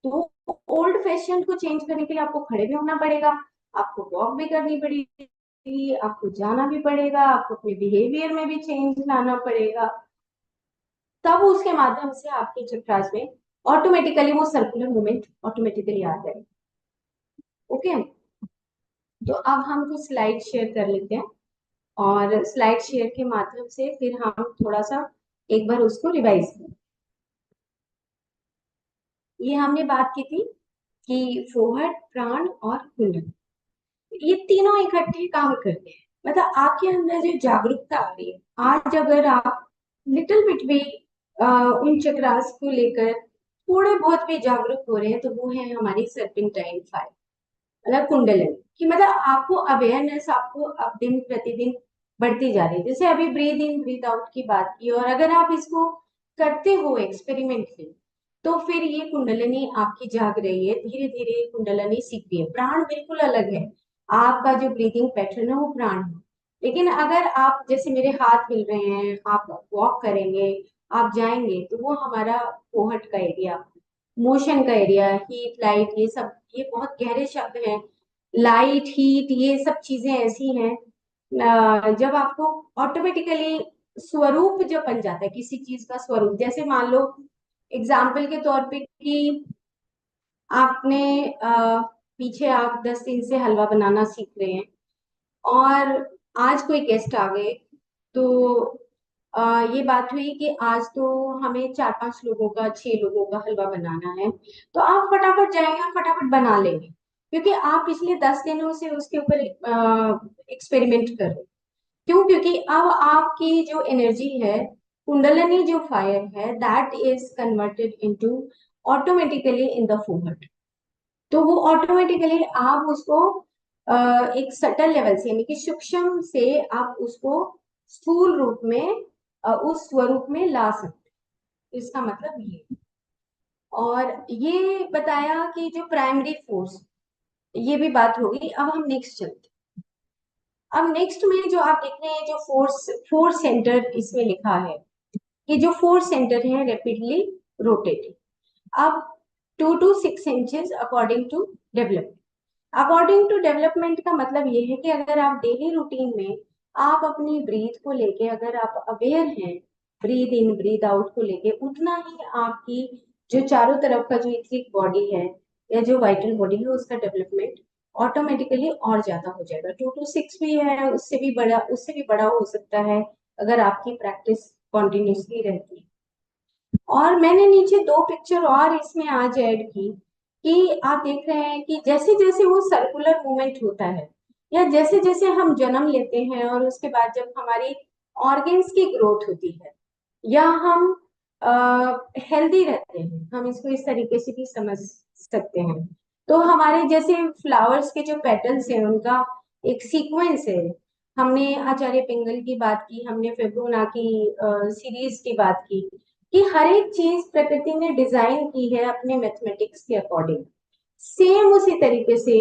तो ओल्ड फैशन को चेंज करने के लिए आपको खड़े भी होना पड़ेगा, आपको वॉक भी करनी पड़ेगी, आपको जाना भी पड़ेगा, आपको अपने बिहेवियर में भी चेंज लाना पड़ेगा। तब उसके माध्यम से आपके चक्रास में ऑटोमेटिकली वो सर्कुलर मूवमेंट ऑटोमेटिकली आ जाएगा। ओके, तो अब हम कुछ स्लाइड शेयर कर लेते हैं, और स्लाइड शेयर के माध्यम से फिर हम थोड़ा सा एक बार उसको रिवाइज करें। ये हमने बात की थी कि फोहट, प्राण और कुंडल, ये तीनों इकट्ठे काम करते हैं। मतलब आपके अंदर जो जागरूकता आ रही है आज, अगर आप लिटिल बिट भी उन चक्रास को लेकर थोड़े बहुत भी जागरूक हो रहे हैं, तो वो है हमारी सर्पेंटाइन फायर, मतलब कुंडलिनी कि मतलब आपको अवेयरनेस आपको अब दिन प्रतिदिन बढ़ती जा रही है। जैसे अभी ब्रीद इन ब्रीद आउट की बात की, और अगर आप इसको करते हो एक्सपेरिमेंटली, तो फिर ये कुंडलिनी आपकी जाग रही है, धीरे धीरे कुंडलिनी सीख रही है। प्राण बिल्कुल अलग है, आपका जो ब्रीदिंग पैटर्न है वो प्राण है। लेकिन अगर आप जैसे मेरे हाथ हिल रहे हैं, आप वॉक करेंगे, आप जाएंगे, तो वो हमारा कोहट का एरिया, मोशन का एरिया, हीट लाइट, ये सब ये बहुत गहरे शब्द हैं। लाइट हीट ये सब चीजें ऐसी हैं, जब आपको ऑटोमेटिकली स्वरूप जब बन जाता है किसी चीज का स्वरूप, जैसे मान लो एग्जाम्पल के तौर पे कि आपने पीछे आप 10 दिन से हलवा बनाना सीख रहे हैं, और आज कोई गेस्ट आ गए, तो ये बात हुई कि आज तो हमें 4-5 लोगों का 6 लोगों का हलवा बनाना है। तो आप फटाफट जाएंगे और फटाफट बना लेंगे, क्योंकि आप पिछले 10 दिनों से उसके ऊपर एक्सपेरिमेंट कर रहे हैं। क्यों? क्योंकि अब आपकी जो एनर्जी है, कुंडलिनी जो फायर है, that is converted into automatically in the fohat. तो वो ऑटोमेटिकली आप उसको एक सटल लेवल से, यानी कि सूक्ष्म से आप उसको स्थूल रूप में उस स्वरूप में ला सकते हैं। इसका मतलब ये, और ये बताया कि जो प्राइमरी फोर्स, ये भी बात होगी। अब हम नेक्स्ट चलते हैं। अब नेक्स्ट में जो आप देख रहे हैं, जो फोर्स सेंटर इसमें लिखा है, कि जो फोर्स सेंटर है रैपिडली रोटेटिंग, अब 2 to 6 inches according to development. According to development का मतलब ये है कि अगर आप डेली रूटीन में आप अपनी ब्रीथ को लेके अगर आप अवेयर हैं, ब्रीद इन ब्रीद आउट को लेके, उतना ही आपकी जो चारों तरफ का जो इथरिक बॉडी है या जो वाइटल बॉडी है उसका डेवलपमेंट ऑटोमेटिकली और ज्यादा हो जाएगा। 2 to 6 भी है, उससे भी बड़ा हो सकता है अगर आपकी प्रैक्टिस कॉन्टिन्यूसली रहती है। और मैंने नीचे 2 पिक्चर और इसमें आज ऐड की, कि आप देख रहे हैं कि जैसे जैसे वो सर्कुलर मूवमेंट होता है, या जैसे जैसे हम जन्म लेते हैं और उसके बाद जब हमारी ऑर्गेन्स की ग्रोथ होती है, या हम हेल्दी रहते हैं, हम इसको इस तरीके से भी समझ सकते हैं। तो हमारे जैसे फ्लावर्स के जो पेटल्स हैं उनका एक सीक्वेंस है। हमने आचार्य पिंगल की बात की, हमने फिब्रोनाकी सीरीज की बात की, कि हर एक चीज प्रकृति ने डिजाइन की है अपने मैथमेटिक्स के अकॉर्डिंग। सेम उसी तरीके से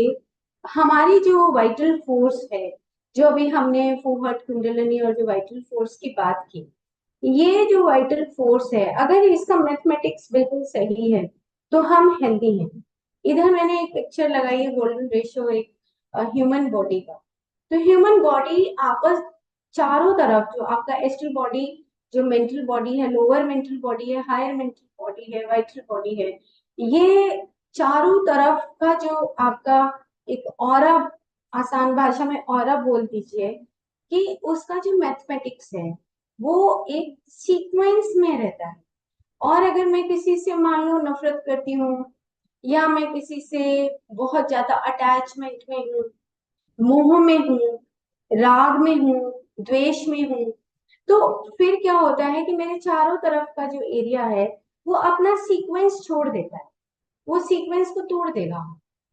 हमारी जो वाइटल फोर्स है, जो अभी हमने फूहट कुंडलिनी और जो वाइटल फोर्स की बात की, ये जो वाइटल फोर्स है अगर इसका मैथमेटिक्स बिल्कुल सही है तो हम हेल्दी हैं। इधर मैंने एक पिक्चर लगाई है, गोल्डन रेशियो, एक ह्यूमन बॉडी का। तो ह्यूमन बॉडी आपस चारों तरफ, जो आपका एस्ट्रल बॉडी, जो मेंटल बॉडी है, लोअर मेंटल बॉडी है, हायर मेंटल बॉडी है, वाइटल बॉडी है, ये चारों तरफ का जो आपका एक ऑरा, आसान भाषा में ऑरा बोल दीजिए, कि उसका जो मैथमेटिक्स है वो एक सीक्वेंस में रहता है। और अगर मैं किसी से मान लो नफरत करती हूँ, या मैं किसी से बहुत ज्यादा अटैचमेंट में हूँ, मोह में हूँ, राग में हूँ, द्वेष में हूँ, तो फिर क्या होता है कि मेरे चारों तरफ का जो एरिया है वो अपना सीक्वेंस छोड़ देता है, वो सीक्वेंस को तोड़ देगा।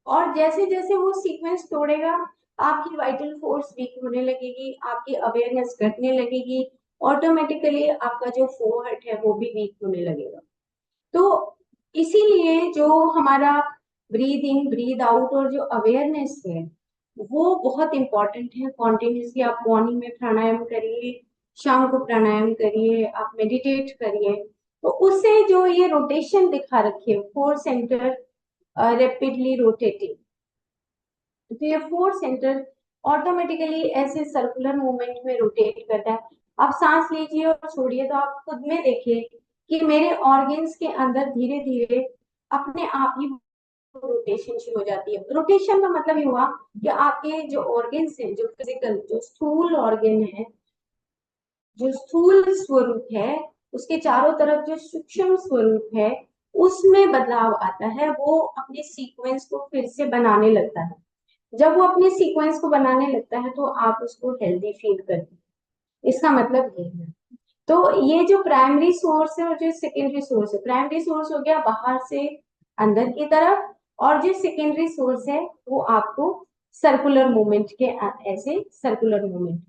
और जैसे जैसे वो सीक्वेंस तोड़ेगा, आपकी वाइटल फोर्स वीक होने लगेगी, आपकी अवेयरनेस घटने लगेगी, ऑटोमेटिकली आपका जो फोहट है वो भी वीक होने लगेगा। तो इसीलिए जो हमारा ब्रीद इन ब्रीद आउट और जो अवेयरनेस है वो बहुत इंपॉर्टेंट है। कॉन्टिन्यूसली आप मॉर्निंग में प्राणायाम करिए, शाम को प्राणायाम करिए, आप मेडिटेट करिए, तो उससे जो ये रोटेशन दिखा रखी है, फोर सेंटर रेपिडली रोटेटिंग, तो ये फोर सेंटर ऑटोमेटिकली ऐसे सर्कुलर मूवमेंट में रोटेट करता है। आप सांस लीजिए और छोड़िए तो आप खुद में देखिए कि मेरे ऑर्गन्स के अंदर धीरे धीरे अपने आप ही रोटेशन शुरू हो जाती है। रोटेशन का मतलब ये हुआ कि आपके जो ऑर्गन्स हैं, जो फिजिकल, जो स्थूल ऑर्गन है, जो स्थूल स्वरूप है, उसके चारों तरफ जो सूक्ष्म स्वरूप है, उसमें बदलाव आता है, वो अपने सीक्वेंस को फिर से बनाने लगता है। जब वो अपने सीक्वेंस को बनाने लगता है तो आप उसको हेल्दी फील करते हैं। इसका मतलब ये है। तो ये जो प्राइमरी सोर्स है और जो सेकेंडरी सोर्स है, प्राइमरी सोर्स हो गया बाहर से अंदर की तरफ, और जो सेकेंडरी सोर्स है वो आपको सर्कुलर मूवमेंट के, ऐसे सर्कुलर मूवमेंट।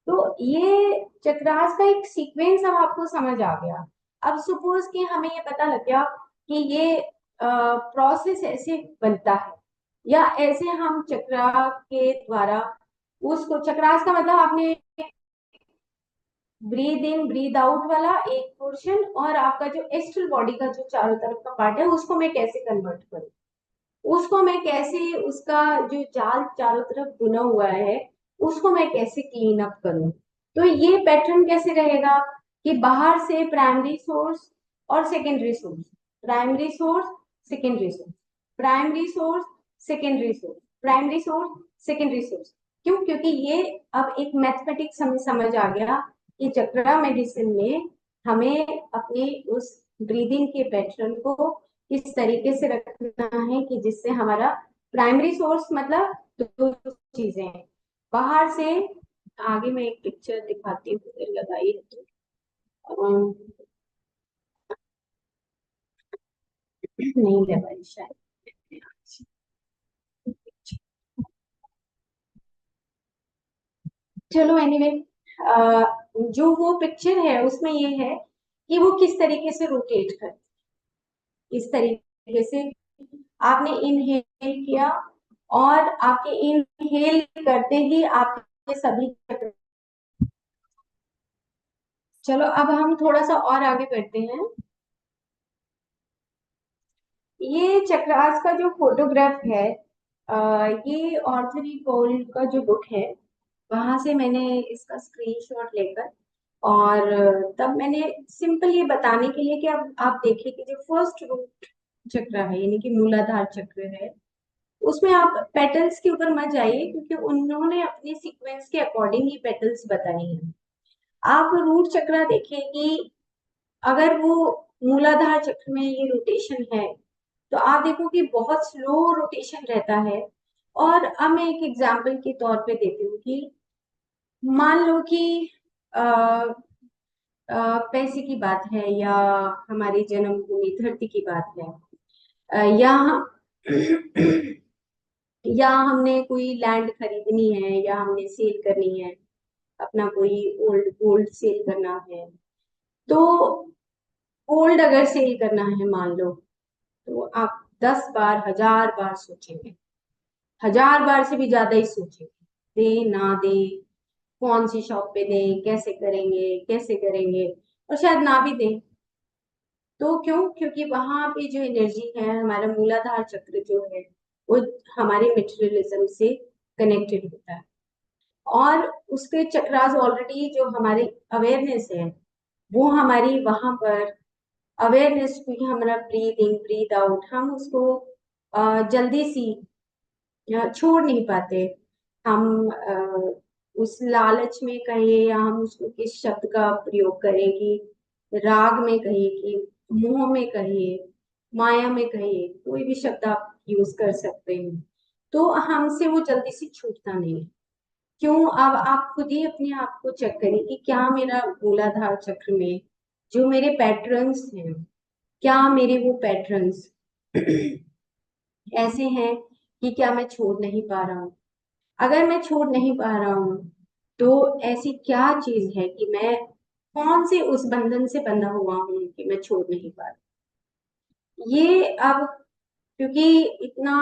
तो ये चक्रास का एक सीक्वेंस अब आपको समझ आ गया। अब सपोज कि हमें ये पता लग गया कि ये प्रोसेस ऐसे बनता है, या ऐसे हम चक्रा के द्वारा उसको, चक्रास का मतलब आपने ब्रीद इन ब्रीद आउट वाला एक पोर्शन, और आपका जो एस्ट्रल बॉडी का जो चारों तरफ का पार्ट है उसको मैं कैसे कन्वर्ट करूं, उसको मैं कैसे, उसका जो जाल चारों तरफ बुना हुआ है उसको मैं कैसे क्लीन अप करूं। तो ये पैटर्न कैसे रहेगा कि बाहर से प्राइमरी सोर्स और secondary source, primary source, secondary source, primary source, secondary source, primary source, secondary source. क्यों? क्योंकि ये अब एक मैथमेटिक्स हमें समझ आ गया कि चक्रा मेडिसिन में हमें अपने उस ब्रीदिंग के पैटर्न को किस तरीके से रखना है कि जिससे हमारा प्राइमरी सोर्स, मतलब दो चीजें हैं बाहर से। आगे मैं एक पिक्चर दिखाती हूँ, अगर लगाई है तो। अम, नहीं लगाई शायद। चलो एनीवे, जो वो पिक्चर है उसमें ये है कि वो किस तरीके से रोटेट कर, इस तरीके से आपने इनहेल किया, और आपके इनहेल करते ही आपके सभी, चलो अब हम थोड़ा सा और आगे बढ़ते हैं। ये चक्रास का जो फोटोग्राफ है, ये ऑर्थरी कोल का जो बुक है, वहां से मैंने इसका स्क्रीनशॉट लेकर, और तब मैंने सिंपल ये बताने के लिए कि अब आप देखिए कि जो फर्स्ट रूट चक्र है, यानी कि मूलाधार चक्र है, उसमें आप पेटल्स के ऊपर मत जाइए, क्योंकि उन्होंने अपने सीक्वेंस के अकॉर्डिंग ही पेटल्स बताई हैं। आप रूट चक्र देखिए कि अगर वो मूलाधार चक्र में ये रोटेशन है, तो आप देखो कि बहुत स्लो रोटेशन रहता है। और अब मैं एक एग्जाम्पल के तौर पे देती हूँ कि मान लो कि पैसे की बात है या हमारी जन्मभूमि धरती की बात है, या या हमने कोई लैंड खरीदनी है या हमने सेल करनी है, अपना कोई ओल्ड गोल्ड सेल करना है। तो गोल्ड अगर सेल करना है मान लो, तो आप 10 बार 1000 बार सोचेंगे, 1000 बार से भी ज्यादा ही सोचेंगे, दे ना दे, कौन सी शॉप पे दें, कैसे करेंगे कैसे करेंगे, और शायद ना भी दें। तो क्यों? क्योंकि वहां पे जो एनर्जी है, हमारा मूलाधार चक्र जो है, वो हमारे मेटेरियलिज्म से कनेक्टेड होता है। और उसके चक्रास ऑलरेडी जो हमारी अवेयरनेस है, वो हमारी वहां पर अवेयरनेस, क्योंकि हमारा ब्रीद इन ब्रीद आउट, हम उसको जल्दी सी छोड़ नहीं पाते। हम उस लालच में कहिए या हम उसको किस शब्द का प्रयोग करें, कि राग में कहिए कि मोह में कहिए, माया में कहिए, कोई भी शब्द आप यूज कर सकते हैं, तो हमसे वो जल्दी से छूटता नहीं है। क्यों? अब आप खुद ही अपने आप को चेक करें कि क्या मेरा मूलाधार चक्र में जो मेरे पैटर्न्स हैं, क्या मेरे वो पैटर्न्स ऐसे हैं कि क्या मैं छोड़ नहीं पा रहा हूँ। अगर मैं छोड़ नहीं पा रहा हूँ, तो ऐसी क्या चीज है कि मैं कौन से उस बंधन से बंधा हुआ हूँ कि मैं छोड़ नहीं पा रहा। ये अब क्योंकि इतना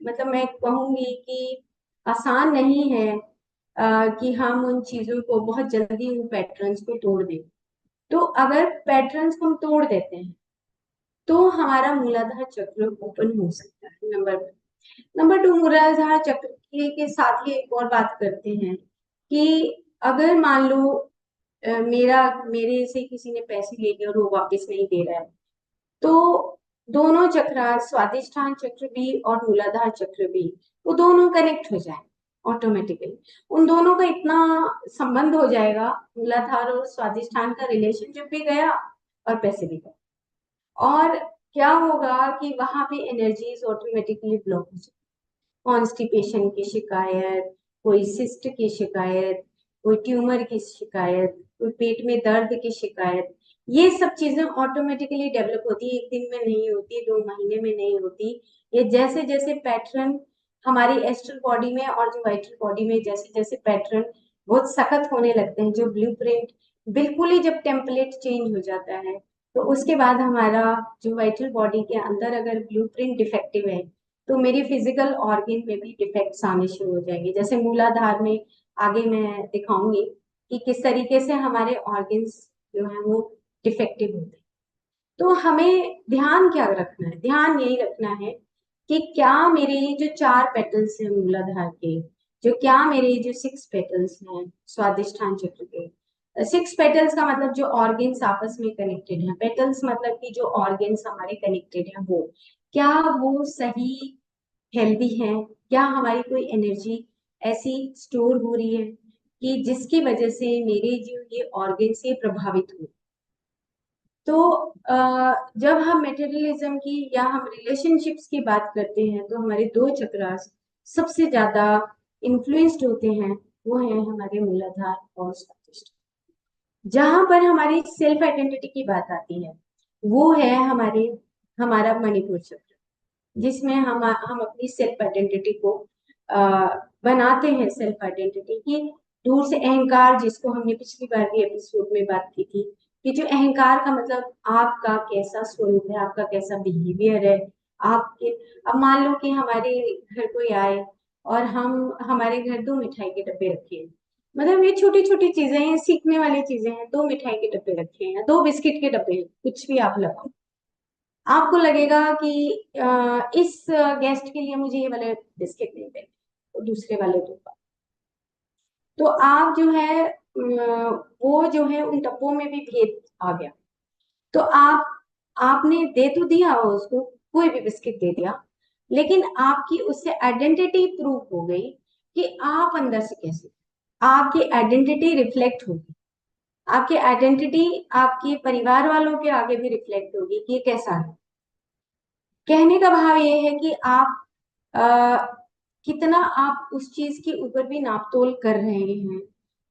मतलब मैं कहूंगी कि आसान नहीं है कि हम उन चीजों को बहुत जल्दी उन पैटर्न्स को तोड़ दें। तो अगर पैटर्न्स को हम तोड़ देते हैं, तो हमारा मूलाधार चक्र ओपन हो सकता है, नंबर 1। नंबर 2, मूलाधार चक्र के साथ ही एक और बात करते हैं कि अगर मान लो मेरे से किसी ने पैसे ले लिए और वो वापस नहीं दे रहा है, तो दोनों चक्र, स्वादिष्ठान चक्र भी और मूलाधार चक्र भी, वो दोनों कनेक्ट हो जाए ऑटोमेटिकली। उन दोनों का इतना संबंध हो जाएगा, मूलाधार और स्वादिष्ठान का रिलेशनशिप भी गया और पैसे भी गए। और क्या होगा कि वहां पे एनर्जीज ऑटोमेटिकली ब्लॉक हो जाए। कॉन्स्टिपेशन की शिकायत, कोई सिस्ट की शिकायत, कोई ट्यूमर की शिकायत, कोई पेट में दर्द की शिकायत, ये सब चीजें ऑटोमेटिकली डेवलप होती है। एक दिन में नहीं होती, 2 महीने में नहीं होती। ये जैसे जैसे पैटर्न हमारी एस्ट्रल बॉडी में और जो वाइटल बॉडी में जैसे जैसे पैटर्न बहुत सख्त होने लगते हैं, जो ब्लूप्रिंट बिल्कुल ही जब टेम्पलेट चेंज हो जाता है, तो उसके बाद हमारा जो वाइटल बॉडी के अंदर अगर ब्लूप्रिंट डिफेक्टिव है, तो मेरे फिजिकल ऑर्गन में भी डिफेक्ट्स आने शुरू हो जाएंगे। जैसे मूलाधार में आगे मैं दिखाऊंगी कि किस तरीके से हमारे ऑर्गन्स जो है वो डिफेक्टिव होते हैं। तो हमें ध्यान क्या रखना है? ध्यान यही रखना है कि क्या मेरे ये जो 4 पेटल्स हैं मूलाधार के, जो क्या मेरे ये जो 6 पेटल्स हैं स्वादिष्ठान चक्र के, 6 पेटल्स का मतलब जो ऑर्गन्स आपस में कनेक्टेड हैं, पेटल्स मतलब कि जो ऑर्गन्स हमारे कनेक्टेड हैं, वो क्या वो सही हेल्दी हैं? क्या हमारी कोई एनर्जी ऐसी स्टोर हो रही है कि जिसकी वजह से मेरे जो ये ऑर्गन से प्रभावित हो? तो जब हम मेटेरियलिज्म की या हम रिलेशनशिप्स की बात करते हैं, तो हमारे 2 चक्रास सबसे ज्यादा इन्फ्लुएंस्ड होते हैं, वो है हमारे मूलाधार और स्वादिष्ठान। जहां पर हमारी सेल्फ आइडेंटिटी की बात आती है, वो है हमारा मणिपुर चक्र, जिसमें हम अपनी सेल्फ आइडेंटिटी को बनाते हैं। सेल्फ आइडेंटिटी की दूर से अहंकार, जिसको हमने पिछली बार भी एपिसोड में बात की थी, कि जो अहंकार का मतलब आपका कैसा स्वरूप है, आपका कैसा बिहेवियर है, आपके। अब मान लो कि हमारे घर कोई आए और हम हमारे घर 2 मिठाई के डब्बे रखे हैं, मतलब ये छोटी छोटी चीजें हैं, सीखने वाली चीजें हैं, 2 मिठाई के डब्बे रखे हैं या 2 बिस्किट के डब्बे हैं, कुछ भी आप लगाओ। आपको लगेगा कि इस गेस्ट के लिए मुझे ये वाले बिस्किट नहीं देने, तो दूसरे वाले दो। तो आप जो है वो जो है उन डब्बों में भी भेद आ गया। तो आपने दे तो दिया उसको, कोई भी बिस्किट दे दिया, लेकिन आपकी उससे आइडेंटिटी प्रूव हो गई कि आप अंदर से कैसे, आपकी आइडेंटिटी रिफ्लेक्ट होगी। आपकी आइडेंटिटी आपके परिवार वालों के आगे भी रिफ्लेक्ट होगी कि ये कैसा है। कहने का भाव ये है कि आप कितना आप उस चीज के ऊपर भी नापतोल कर रहे हैं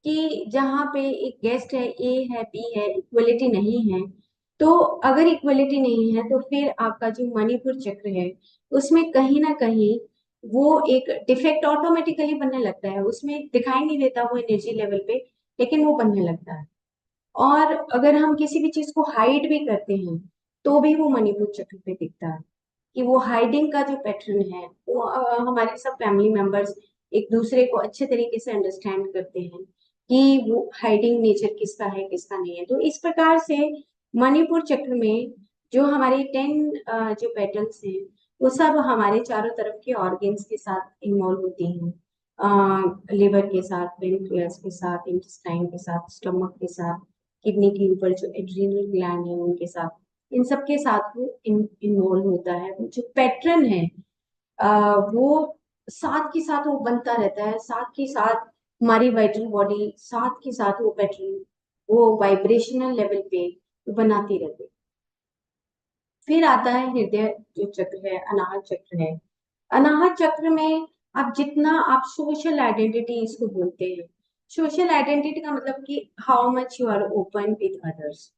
कि जहाँ पे एक गेस्ट है, ए है, बी है, इक्वलिटी नहीं है। तो अगर इक्वलिटी नहीं है तो फिर आपका जो मणिपुर चक्र है उसमें कहीं ना कहीं वो एक डिफेक्ट ऑटोमेटिकली बनने लगता है, उसमें दिखाई नहीं देता वो एनर्जी लेवल पे, लेकिन वो बनने लगता है। और अगर हम किसी भी चीज को हाइड भी करते हैं तो भी वो मणिपुर चक्र पे दिखता है कि वो हाइडिंग का जो पैटर्न है वो हमारे सब फैमिली मेंबर्स एक दूसरे को अच्छे तरीके से अंडरस्टैंड करते हैं कि वो हाइडिंग नेचर किसका है किसका नहीं है। तो इस प्रकार से मणिपुर चक्र में जो हमारे 10 जो पेटल्स हैं वो सब हमारे चारों तरफ के ऑर्गन्स के साथ इन्वॉल्व होती हैं। लिवर के साथ, पेनक्रियास के साथ, इंटेस्टाइन के साथ, स्टमक के साथ, किडनी के ऊपर जो एड्रीनल ग्लैंड है उनके साथ, इन सब के साथ वो इन्वॉल्व होता है। जो पैटर्न है वो साथ के साथ वो बनता रहता है, साथ के साथ हमारी वाइटल बॉडी साथ के साथ वो पैटर्न वो वाइब्रेशनल लेवल पे वो बनाती रहती है। फिर आता है हृदय जो चक्र है, अनाहत चक्र है। अनाहत चक्र में आप जितना आप सोशल आइडेंटिटी इसको बोलते हैं, सोशल आइडेंटिटी का मतलब कि how much you are open with others.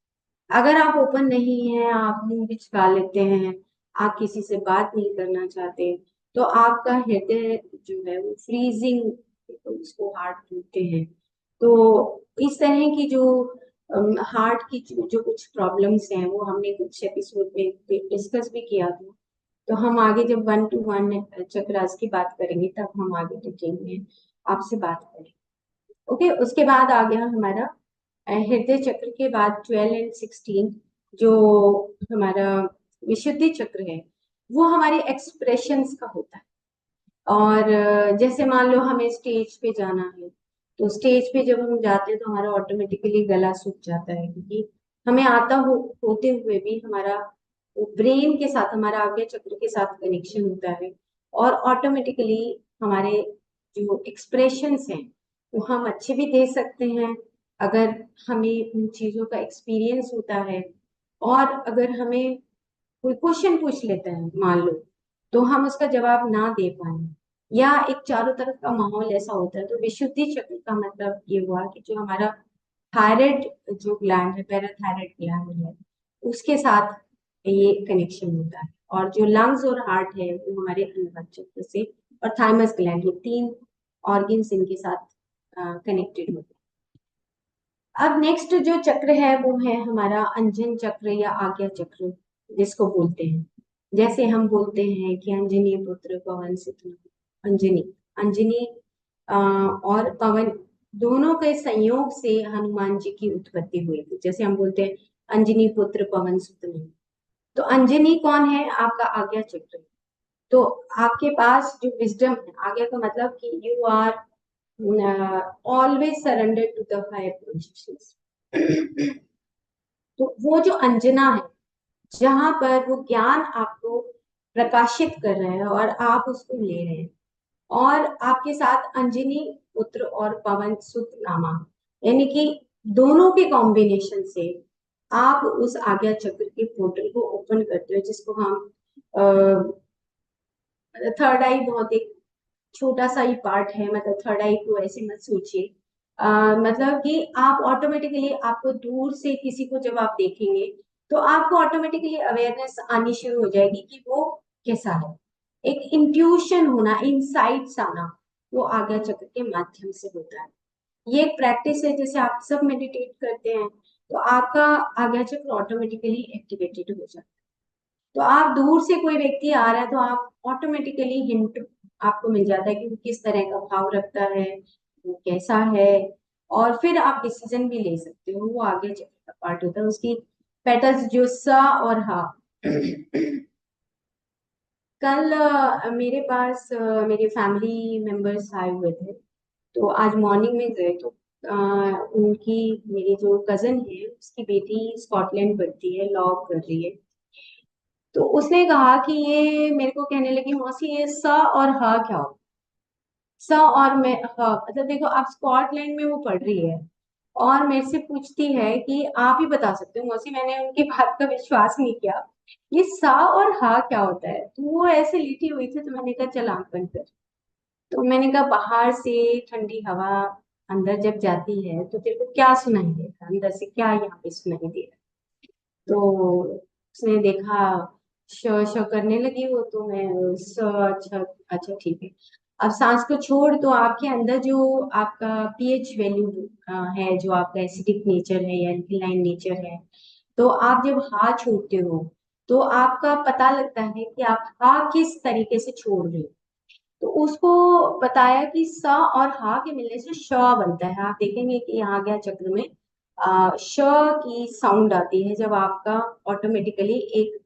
अगर आप ओपन नहीं है, आप मुंह बिचका लेते हैं, आप किसी से बात नहीं करना चाहते, तो आपका हृदय जो है वो फ्रीजिंग, उसको हार्ट बोलते हैं। तो इस तरह की जो हार्ट की जो कुछ प्रॉब्लम्स हैं वो हमने कुछ एपिसोड में डिस्कस भी किया था। तो हम आगे जब 1 to 1 चक्रास की बात करेंगे तब हम आगे डिटेल में आपसे बात करेंगे। ओके, उसके बाद आ गया हमारा हृदय चक्र के बाद 12 and 16 जो हमारा विशुद्धि चक्र है, वो हमारे एक्सप्रेशंस का होता है। और जैसे मान लो हमें स्टेज पे जाना है, तो स्टेज पे जब हम जाते हैं तो हमारा ऑटोमेटिकली गला सूख जाता है, क्योंकि हमें आता होते हुए भी हमारा ब्रेन के साथ, हमारा आज्ञा चक्र के साथ कनेक्शन होता है। और ऑटोमेटिकली हमारे जो एक्सप्रेशंस हैं वो हम अच्छे भी दे सकते हैं अगर हमें उन चीजों का एक्सपीरियंस होता है। और अगर हमें कोई क्वेश्चन पूछ लेते हैं मान लो, तो हम उसका जवाब ना दे पाए, या एक चारों तरफ का माहौल ऐसा होता है, तो विशुद्धि चक्र का मतलब ये हुआ कि जो हमारा थायराइड जो ग्लैंड है, पैराथायराइड ग्लैंड है, उसके साथ ये कनेक्शन होता है। और जो लंग्स और हार्ट है वो हमारे अनाहत चक्र से, और थाइमस ग्लैंड, ये 3 ऑर्गन्स इनके साथ कनेक्टेड होते हैं। अब नेक्स्ट जो चक्र है वो है हमारा अंजन चक्र या आज्ञा चक्र जिसको बोलते हैं। जैसे हम बोलते हैं कि अंजनी पुत्र पवन सुत, अंजनी, अंजनी और पवन दोनों के संयोग से हनुमान जी की उत्पत्ति हुई थी। जैसे हम बोलते हैं अंजनी पुत्र पवन सुत नहीं। तो अंजनी कौन है? आपका आज्ञा चक्र। तो आपके पास जो विजडम है, आज्ञा का मतलब कि you are always surrender to the higher consciousness. तो वो जो अंजना है, जहां पर वो ज्ञान आपको प्रकाशित कर रहा है और आप उसको ले रहे हैं, और आपके साथ अंजनी पुत्र और पवन सुत नामा, यानी कि दोनों के कॉम्बिनेशन से आप उस आज्ञा चक्र के पोर्टल को ओपन करते हो, जिसको हम थर्ड आई बहुत एक छोटा सा ही पार्ट है, मतलब थर्ड आई को ऐसे मत सोचिए। मतलब कि आप ऑटोमेटिकली, आपको दूर से किसी को जब आप देखेंगे तो आपको ऑटोमेटिकली अवेयरनेस आनी शुरू हो जाएगी कि वो कैसा है। एक इंट्यूशन होना, इनसाइट्स आना, वो आज्ञा चक्र के माध्यम से होता है। ये एक प्रैक्टिस है, जैसे आप सब मेडिटेट करते हैं तो आपका आज्ञा चक्र ऑटोमेटिकली एक्टिवेटेड हो जाता है। तो आप दूर से कोई व्यक्ति आ रहा है तो आप ऑटोमेटिकली हिंट आपको मिल जाता है कि वो किस तरह का भाव रखता है, वो कैसा है, और फिर आप डिसीजन भी ले सकते हो। वो आगे चलने का पार्ट होता है। उसकी पेटल्स जो स और हा। कल मेरे पास मेरे फैमिली मेंबर्स आए हुए थे, तो आज मॉर्निंग में गए तो उनकी, मेरी जो कजन है उसकी बेटी स्कॉटलैंड पढ़ती है, लॉ कर रही है। तो उसने कहा कि ये मेरे को कहने लगी, मौसी ये स और ह क्या हो? स और मैं ह, मतलब देखो आप स्कॉटलैंड में वो पढ़ रही है और मेरे से पूछती है कि आप ही बता सकते हो मौसी। मैंने उनकी बात का विश्वास नहीं किया। ये स और ह क्या होता है? तो वो ऐसे लेटी हुई थी, तो मैंने कहा चल आंख बंद कर। तो मैंने कहा बाहर से ठंडी हवा अंदर जब जाती है तो तेरे को क्या सुनाई देगा, अंदर से क्या यहाँ पे सुनाई दे रहा है। तो उसने देखा, श श करने लगी वो, तो मैं अच्छा, अच्छा ठीक है। अब सांस को छोड़, तो आपके अंदर जो आपका पीएच वैल्यू है, जो आपका एसिडिक नेचर है या एल्कलाइन नेचर है, तो आप जब हा छोड़ते हो तो आपका पता लगता है कि आप हा किस तरीके से छोड़ रहे हो। तो उसको बताया कि स और हा के मिलने से श बनता है। आप देखेंगे कि यहाँ गया चक्र में श की साउंड आती है जब आपका ऑटोमेटिकली एक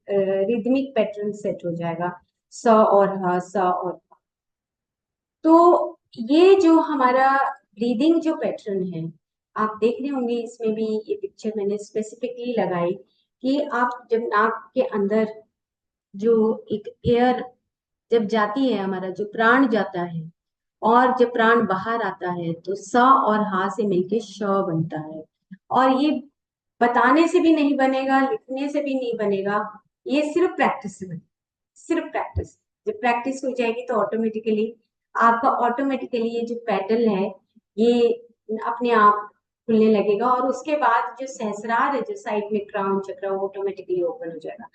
रिदमिक पैटर्न सेट हो जाएगा, स और ह, स और हा। तो ये जो हमारा ब्रीदिंग जो पैटर्न है, आप देख रहे होंगे इसमें भी, ये पिक्चर मैंने स्पेसिफिकली लगाई कि आप जब नाक के अंदर जो एक एयर जब जाती है, हमारा जो प्राण जाता है, और जब प्राण बाहर आता है तो स और हा से मिलके श बनता है। और ये बताने से भी नहीं बनेगा, लिखने से भी नहीं बनेगा, ये सिर्फ प्रैक्टिस से बनेगा, सिर्फ प्रैक्टिस। जब प्रैक्टिस हो जाएगी तो ऑटोमेटिकली आपका, ऑटोमेटिकली ये जो पैटर्न है ये अपने आप खुलने लगेगा, और उसके बाद जो सहस्रार है जो साइड में क्राउन चक्र, वो ऑटोमेटिकली ओपन हो जाएगा।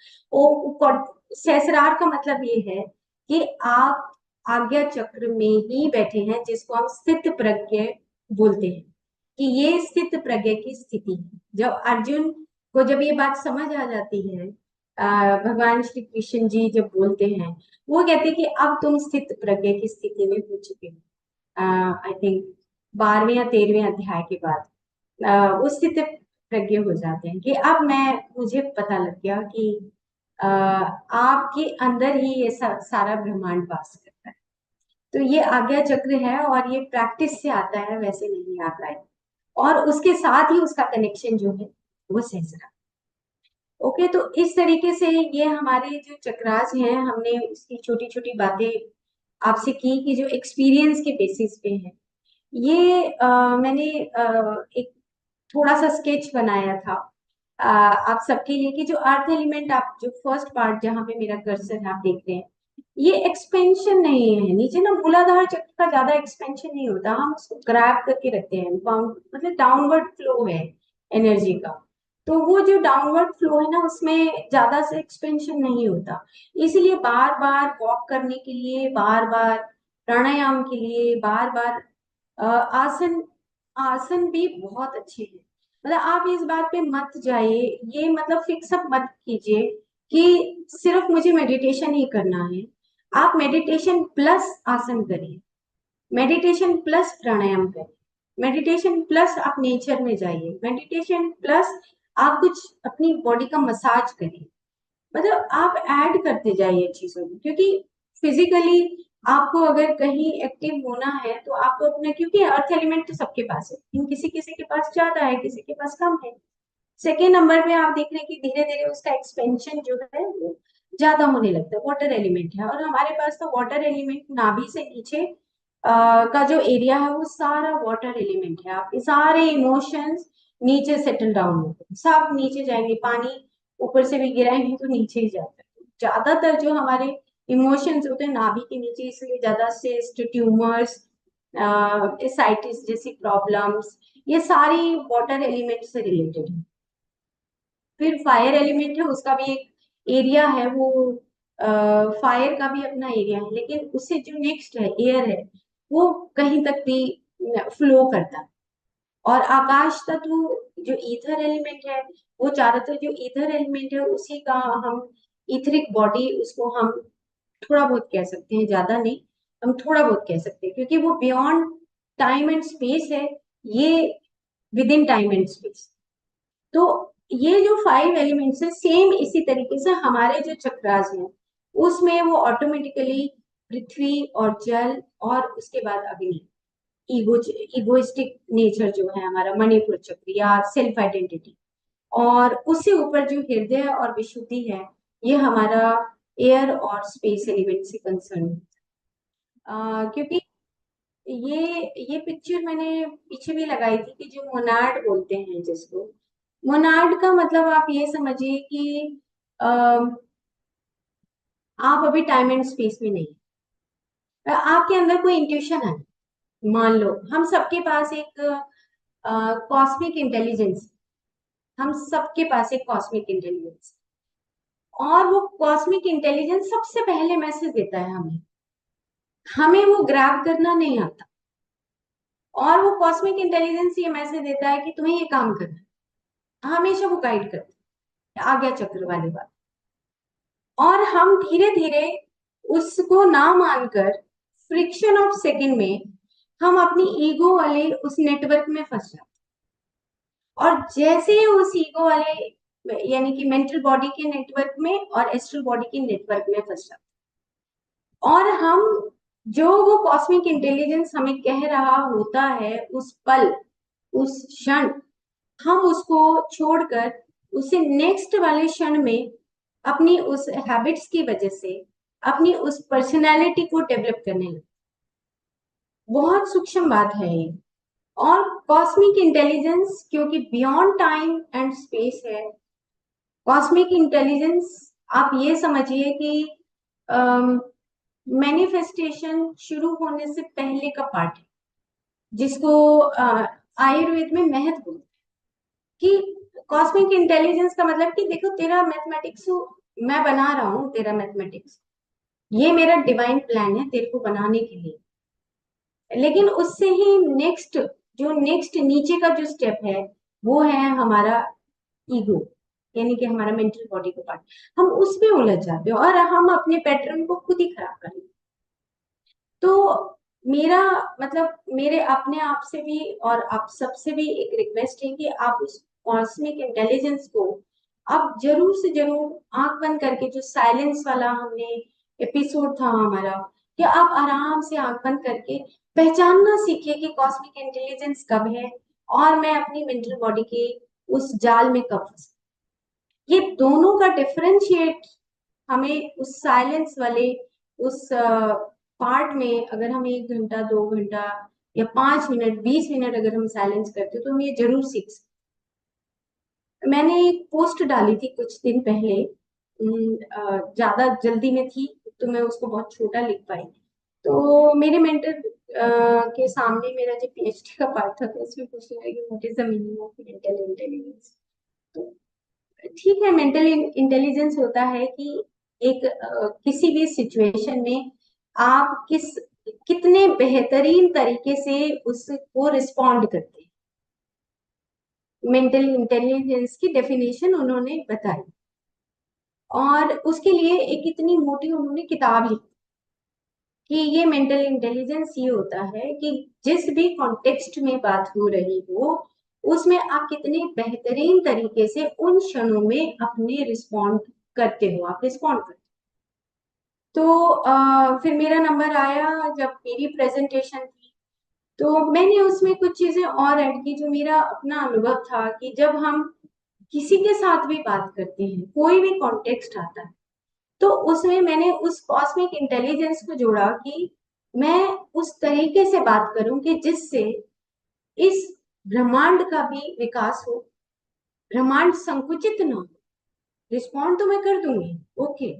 सहस्रार का मतलब ये है कि आप आज्ञा चक्र में ही बैठे हैं, जिसको हम स्थित प्रज्ञ बोलते हैं, कि ये स्थित प्रज्ञ की स्थिति है। जब अर्जुन को जब ये बात समझ आ जाती है, भगवान श्री कृष्ण जी जब बोलते हैं, वो कहते हैं कि अब तुम स्थित प्रज्ञ की स्थिति में हो चुके हो। आई थिंक 12वें या 13वें अध्याय के बाद वो स्थित प्रज्ञ हो जाते हैं कि अब मुझे पता लग गया कि आपके अंदर ही ये सारा ब्रह्मांड वास करता है। तो ये आज्ञा चक्र है, और ये प्रैक्टिस से आता है, वैसे नहीं आता है। और उसके साथ ही उसका कनेक्शन जो है वो सहस्त्र। ओके, तो इस तरीके से ये हमारे जो चक्रास हैं, हमने उसकी छोटी छोटी बातें आपसे की कि जो एक्सपीरियंस के बेसिस पे है। ये मैंने एक थोड़ा सा स्केच बनाया था आप सबके लिए, कि जो अर्थ एलिमेंट, आप जो फर्स्ट पार्ट जहाँ पे मेरा कर्सर है आप देख रहे हैं, ये एक्सपेंशन नहीं है नीचे ना, मूलाधार चक्र का ज्यादा एक्सपेंशन नहीं होता, हम उसको ग्रैब करके रखते हैं, मतलब डाउनवर्ड फ्लो है एनर्जी का। तो वो जो डाउनवर्ड फ्लो है ना, उसमें ज्यादा से एक्सपेंशन नहीं होता। इसलिए बार बार वॉक करने के लिए, बार बार प्राणायाम के लिए, बार बार आसन, आसन भी बहुत अच्छे हैं। मतलब आप इस बात पे मत जाइए, ये मतलब फिक्स अप मत कीजिए कि सिर्फ मुझे मेडिटेशन ही करना है। आप मेडिटेशन प्लस आसन करिए, मेडिटेशन प्लस प्राणायाम करिए, मेडिटेशन प्लस आप नेचर में जाइए, मेडिटेशन प्लस आप कुछ अपनी बॉडी का मसाज करिए। मतलब आप ऐड करते जाइए चीजों को, क्योंकि फिजिकली आपको अगर कहीं एक्टिव होना है तो आपको अपने, क्योंकि अर्थ एलिमेंट तो सबके पास है, लेकिन किसी किसी के पास ज्यादा है, किसी के पास कम है। सेकेंड नंबर पे आप देख रहे हैं कि धीरे धीरे उसका एक्सपेंशन जो है वो ज्यादा होने लगता है, वाटर एलिमेंट है, और हमारे पास तो वाटर एलिमेंट नाभि से नीचे का जो एरिया है वो सारा वाटर एलिमेंट है। आपके सारे इमोशंस नीचे सेटल डाउन होते हैं, सब नीचे जाएंगे, पानी ऊपर से भी गिराएंगे तो नीचे ही जाता है। ज्यादातर जो हमारे इमोशंस होते हैं नाभि के नीचे, इसलिए ज्यादा सिस्ट, ट्यूमर्स, एसाइटिस जैसी प्रॉब्लम्स, ये सारी वाटर एलिमेंट से रिलेटेड है। फिर फायर एलिमेंट है, उसका भी एक एरिया है, वो फायर का भी अपना एरिया है, लेकिन उससे जो नेक्स्ट है एयर है, वो कहीं तक भी फ्लो करता है। और आकाश तत्व जो ईथर एलिमेंट है, वो ज्यादातर जो ईथर एलिमेंट है उसी का हम इथरिक बॉडी, उसको हम थोड़ा बहुत कह सकते हैं, ज्यादा नहीं, हम थोड़ा बहुत कह सकते हैं, क्योंकि वो बियॉन्ड टाइम एंड स्पेस है, ये with in time and space. तो ये जो 5 एलिमेंट्स है, सेम इसी तरीके से हमारे जो चक्रास हैं उसमें वो ऑटोमेटिकली पृथ्वी और जल, और उसके बाद अग्नि, ईगो, इगोइस्टिक नेचर जो है हमारा मणिपुर चक्र या सेल्फ आइडेंटिटी, और उससे ऊपर जो हृदय और विशुद्धि है, ये हमारा एयर और स्पेस एलिमेंट से कंसर्न है। क्योंकि ये पिक्चर मैंने पीछे भी लगाई थी कि जो मोनाड बोलते हैं जिसको, मोनाड का मतलब आप ये समझिए कि अ, आप अभी टाइम एंड स्पेस में नहीं, आपके अंदर कोई इंट्यूशन है, मान लो हम सबके पास एक कॉस्मिक इंटेलिजेंस, हम सबके पास एक कॉस्मिक इंटेलिजेंस, और वो कॉस्मिक इंटेलिजेंस सबसे पहले मैसेज देता है हमें, हमें वो ग्रैब करना नहीं आता, और वो कॉस्मिक इंटेलिजेंस ये मैसेज देता है कि तुम्हें ये काम करना है, हमेशा वो गाइड करता है, आज्ञा चक्र वाली बात। और हम धीरे धीरे उसको ना मानकर फ्रिक्शन ऑफ सेकंड में हम अपनी ईगो वाले उस नेटवर्क में फंस जाते हैं। और जैसे ही उस ईगो वाले यानी कि मेंटल बॉडी के नेटवर्क में और एस्ट्रल बॉडी के नेटवर्क में फंस जाते हैं, और हम जो वो कॉस्मिक इंटेलिजेंस हमें कह रहा होता है उस पल, उस क्षण, हम उसको छोड़कर उसे नेक्स्ट वाले क्षण में अपनी उस हैबिट्स की वजह से अपनी उस पर्सनालिटी को डेवलप करने लगे। बहुत सूक्ष्म बात है ये। और कॉस्मिक इंटेलिजेंस क्योंकि बियॉन्ड टाइम एंड स्पेस है, कॉस्मिक इंटेलिजेंस आप ये समझिए कि मैनिफेस्टेशन शुरू होने से पहले का पार्ट है, जिसको आयुर्वेद में महत्व बोलते हैं। कि कॉस्मिक इंटेलिजेंस का मतलब कि देखो तेरा मैथमेटिक्स मैं बना रहा हूँ, तेरा मैथमेटिक्स ये मेरा डिवाइन प्लान है तेरे को बनाने के लिए, लेकिन उससे ही नेक्स्ट, जो नेक्स्ट नीचे का जो स्टेप है वो है हमारा ईगो, यानी कि हमारा मेंटल बॉडी का पार्ट। हम उसमें उलझ जाते हैं और हम अपने पैटर्न को खुद ही खराब कर लेते हैं। तो मेरा मतलब मेरे अपने आप से भी और आप सबसे भी एक रिक्वेस्ट है कि आप उस कॉस्मिक इंटेलिजेंस को आप जरूर से जरूर आंख बंद करके, जो साइलेंस वाला हमने एपिसोड था हमारा, कि आप आराम से आंख बंद करके पहचानना सीखिए कि कॉस्मिक इंटेलिजेंस कब है और मैं अपनी मेंटल बॉडी के उस जाल में कब फंसी। ये दोनों का डिफरेंशिएट हमें उस साइलेंस वाले उस पार्ट में, अगर हम 1 घंटा 2 घंटा या 5 मिनट 20 मिनट अगर हम साइलेंस करते तो हम ये जरूर सीख सकते। मैंने एक पोस्ट डाली थी कुछ दिन पहले, ज्यादा जल्दी में थी तो मैं उसको बहुत छोटा लिख पाई। तो मेरे मेंटर के सामने मेरा जो पीएचडी का पार्ट था तो उसमें पूछा गया कि what is the meaning of mental intelligence. तो ठीक है, मेंटल इंटेलिजेंस होता है कि एक किसी भी सिचुएशन में आप कितने बेहतरीन तरीके से उसको रिस्पॉन्ड करते हैं। मेंटल इंटेलिजेंस की डेफिनेशन उन्होंने बताई, और उसके लिए एक इतनी मोटी उन्होंने किताब लिखी कि ये मेंटल इंटेलिजेंस ये होता है कि जिस भी कॉन्टेक्स्ट में बात हो रही हो उसमें आप कितने बेहतरीन तरीके से उन क्षणों में अपने रिस्पॉन्ड करते हो, आप रिस्पॉन्ड करते हो। तो फिर मेरा नंबर आया जब मेरी प्रेजेंटेशन थी, तो मैंने उसमें कुछ चीजें और ऐड की जो मेरा अपना अनुभव था कि जब हम किसी के साथ भी बात करते हैं, कोई भी कॉन्टेक्स्ट आता है, तो उसमें मैंने उस कॉस्मिक इंटेलिजेंस को जोड़ा कि मैं उस तरीके से बात करूं कि जिससे इस ब्रह्मांड का भी विकास हो, ब्रह्मांड संकुचित न हो। रिस्पॉन्ड तो मैं कर दूंगी, ओके,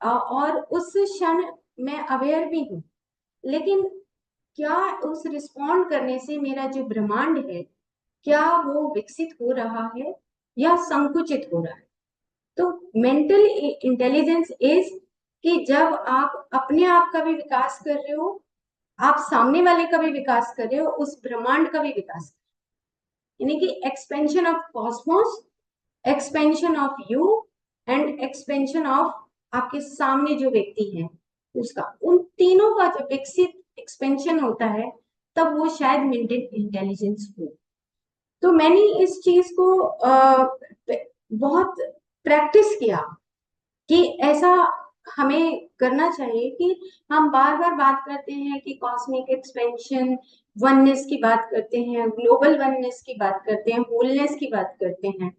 और उस क्षण मैं अवेयर भी हूँ, लेकिन क्या उस रिस्पॉन्ड करने से मेरा जो ब्रह्मांड है क्या वो विकसित हो रहा है या संकुचित हो रहा है। तो मेंटल इंटेलिजेंस इज कि जब आप अपने आप का भी विकास कर रहे हो, आप सामने वाले का भी विकास कर रहे हो, उस ब्रह्मांड का भी विकास कर रहे हो, यानी कि expansion of Cosmos, expansion of you and expansion of आपके सामने जो व्यक्ति है उसका, उन तीनों का जब विकसित एक्सपेंशन होता है तब वो शायद मेंटल इंटेलिजेंस हो। तो मैंने इस चीज को बहुत प्रैक्टिस किया कि ऐसा हमें करना चाहिए कि हम बार बार बात करते हैं कि कॉस्मिक एक्सपेंशन, वननेस की बात करते हैं, ग्लोबल वननेस की बात करते हैं, होलनेस की बात करते हैं।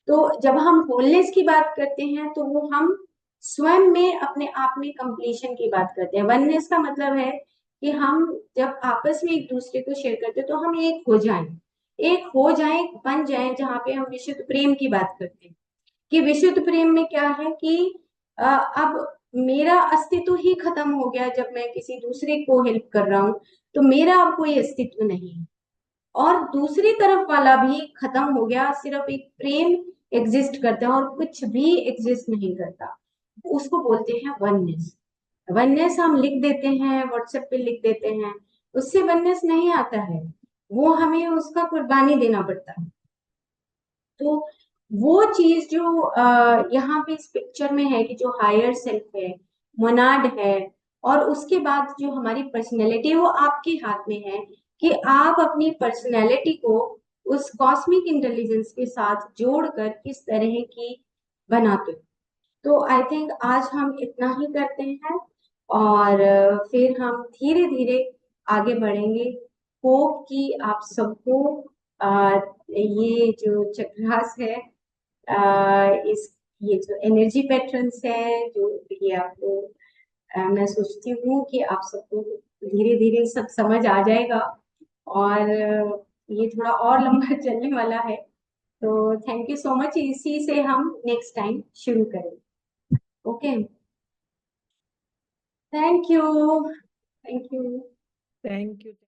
तो जब हम होलनेस की बात करते हैं तो वो हम स्वयं में अपने आप में कंप्लीशन की बात करते हैं। वननेस का मतलब है कि हम जब आपस में एक दूसरे को शेयर करते हैं तो हम एक हो जाएं, एक हो जाएं, बन जाएं, जहां पे हम विशुद्ध प्रेम की बात करते हैं। कि विशुद्ध प्रेम में क्या है कि अब मेरा अस्तित्व ही खत्म हो गया जब मैं किसी दूसरे को हेल्प कर रहा हूँ, तो मेरा अब कोई अस्तित्व नहीं है। और दूसरी तरफ वाला भी खत्म हो गया, सिर्फ एक प्रेम एग्जिस्ट करता है और कुछ भी एग्जिस्ट नहीं करता। उसको बोलते हैं वननेस। वननेस हम लिख देते हैं, व्हाट्सएप पे लिख देते हैं, उससे वननेस नहीं आता है, वो हमें उसका कुर्बानी देना पड़ता है। तो वो चीज जो यहाँ पे इस पिक्चर में है कि जो हायर सेल्फ है, मोनाड है, और उसके बाद जो हमारी पर्सनैलिटी है वो आपके हाथ में है कि आप अपनी पर्सनैलिटी को उस कॉस्मिक इंटेलिजेंस के साथ जोड़कर किस तरह की बनाते हो। तो आई थिंक आज हम इतना ही करते हैं, और फिर हम धीरे धीरे आगे बढ़ेंगे। होप कि आप सबको ये जो चक्ररास है, इस ये जो एनर्जी पैटर्न्स है, जो ये आपको मैं सोचती हूँ कि आप सबको धीरे धीरे सब समझ आ जाएगा, और ये थोड़ा और लंबा चलने वाला है। तो थैंक यू सो मच, इसी से हम नेक्स्ट टाइम शुरू करेंगे। Okay, thank you, thank you. Thank you.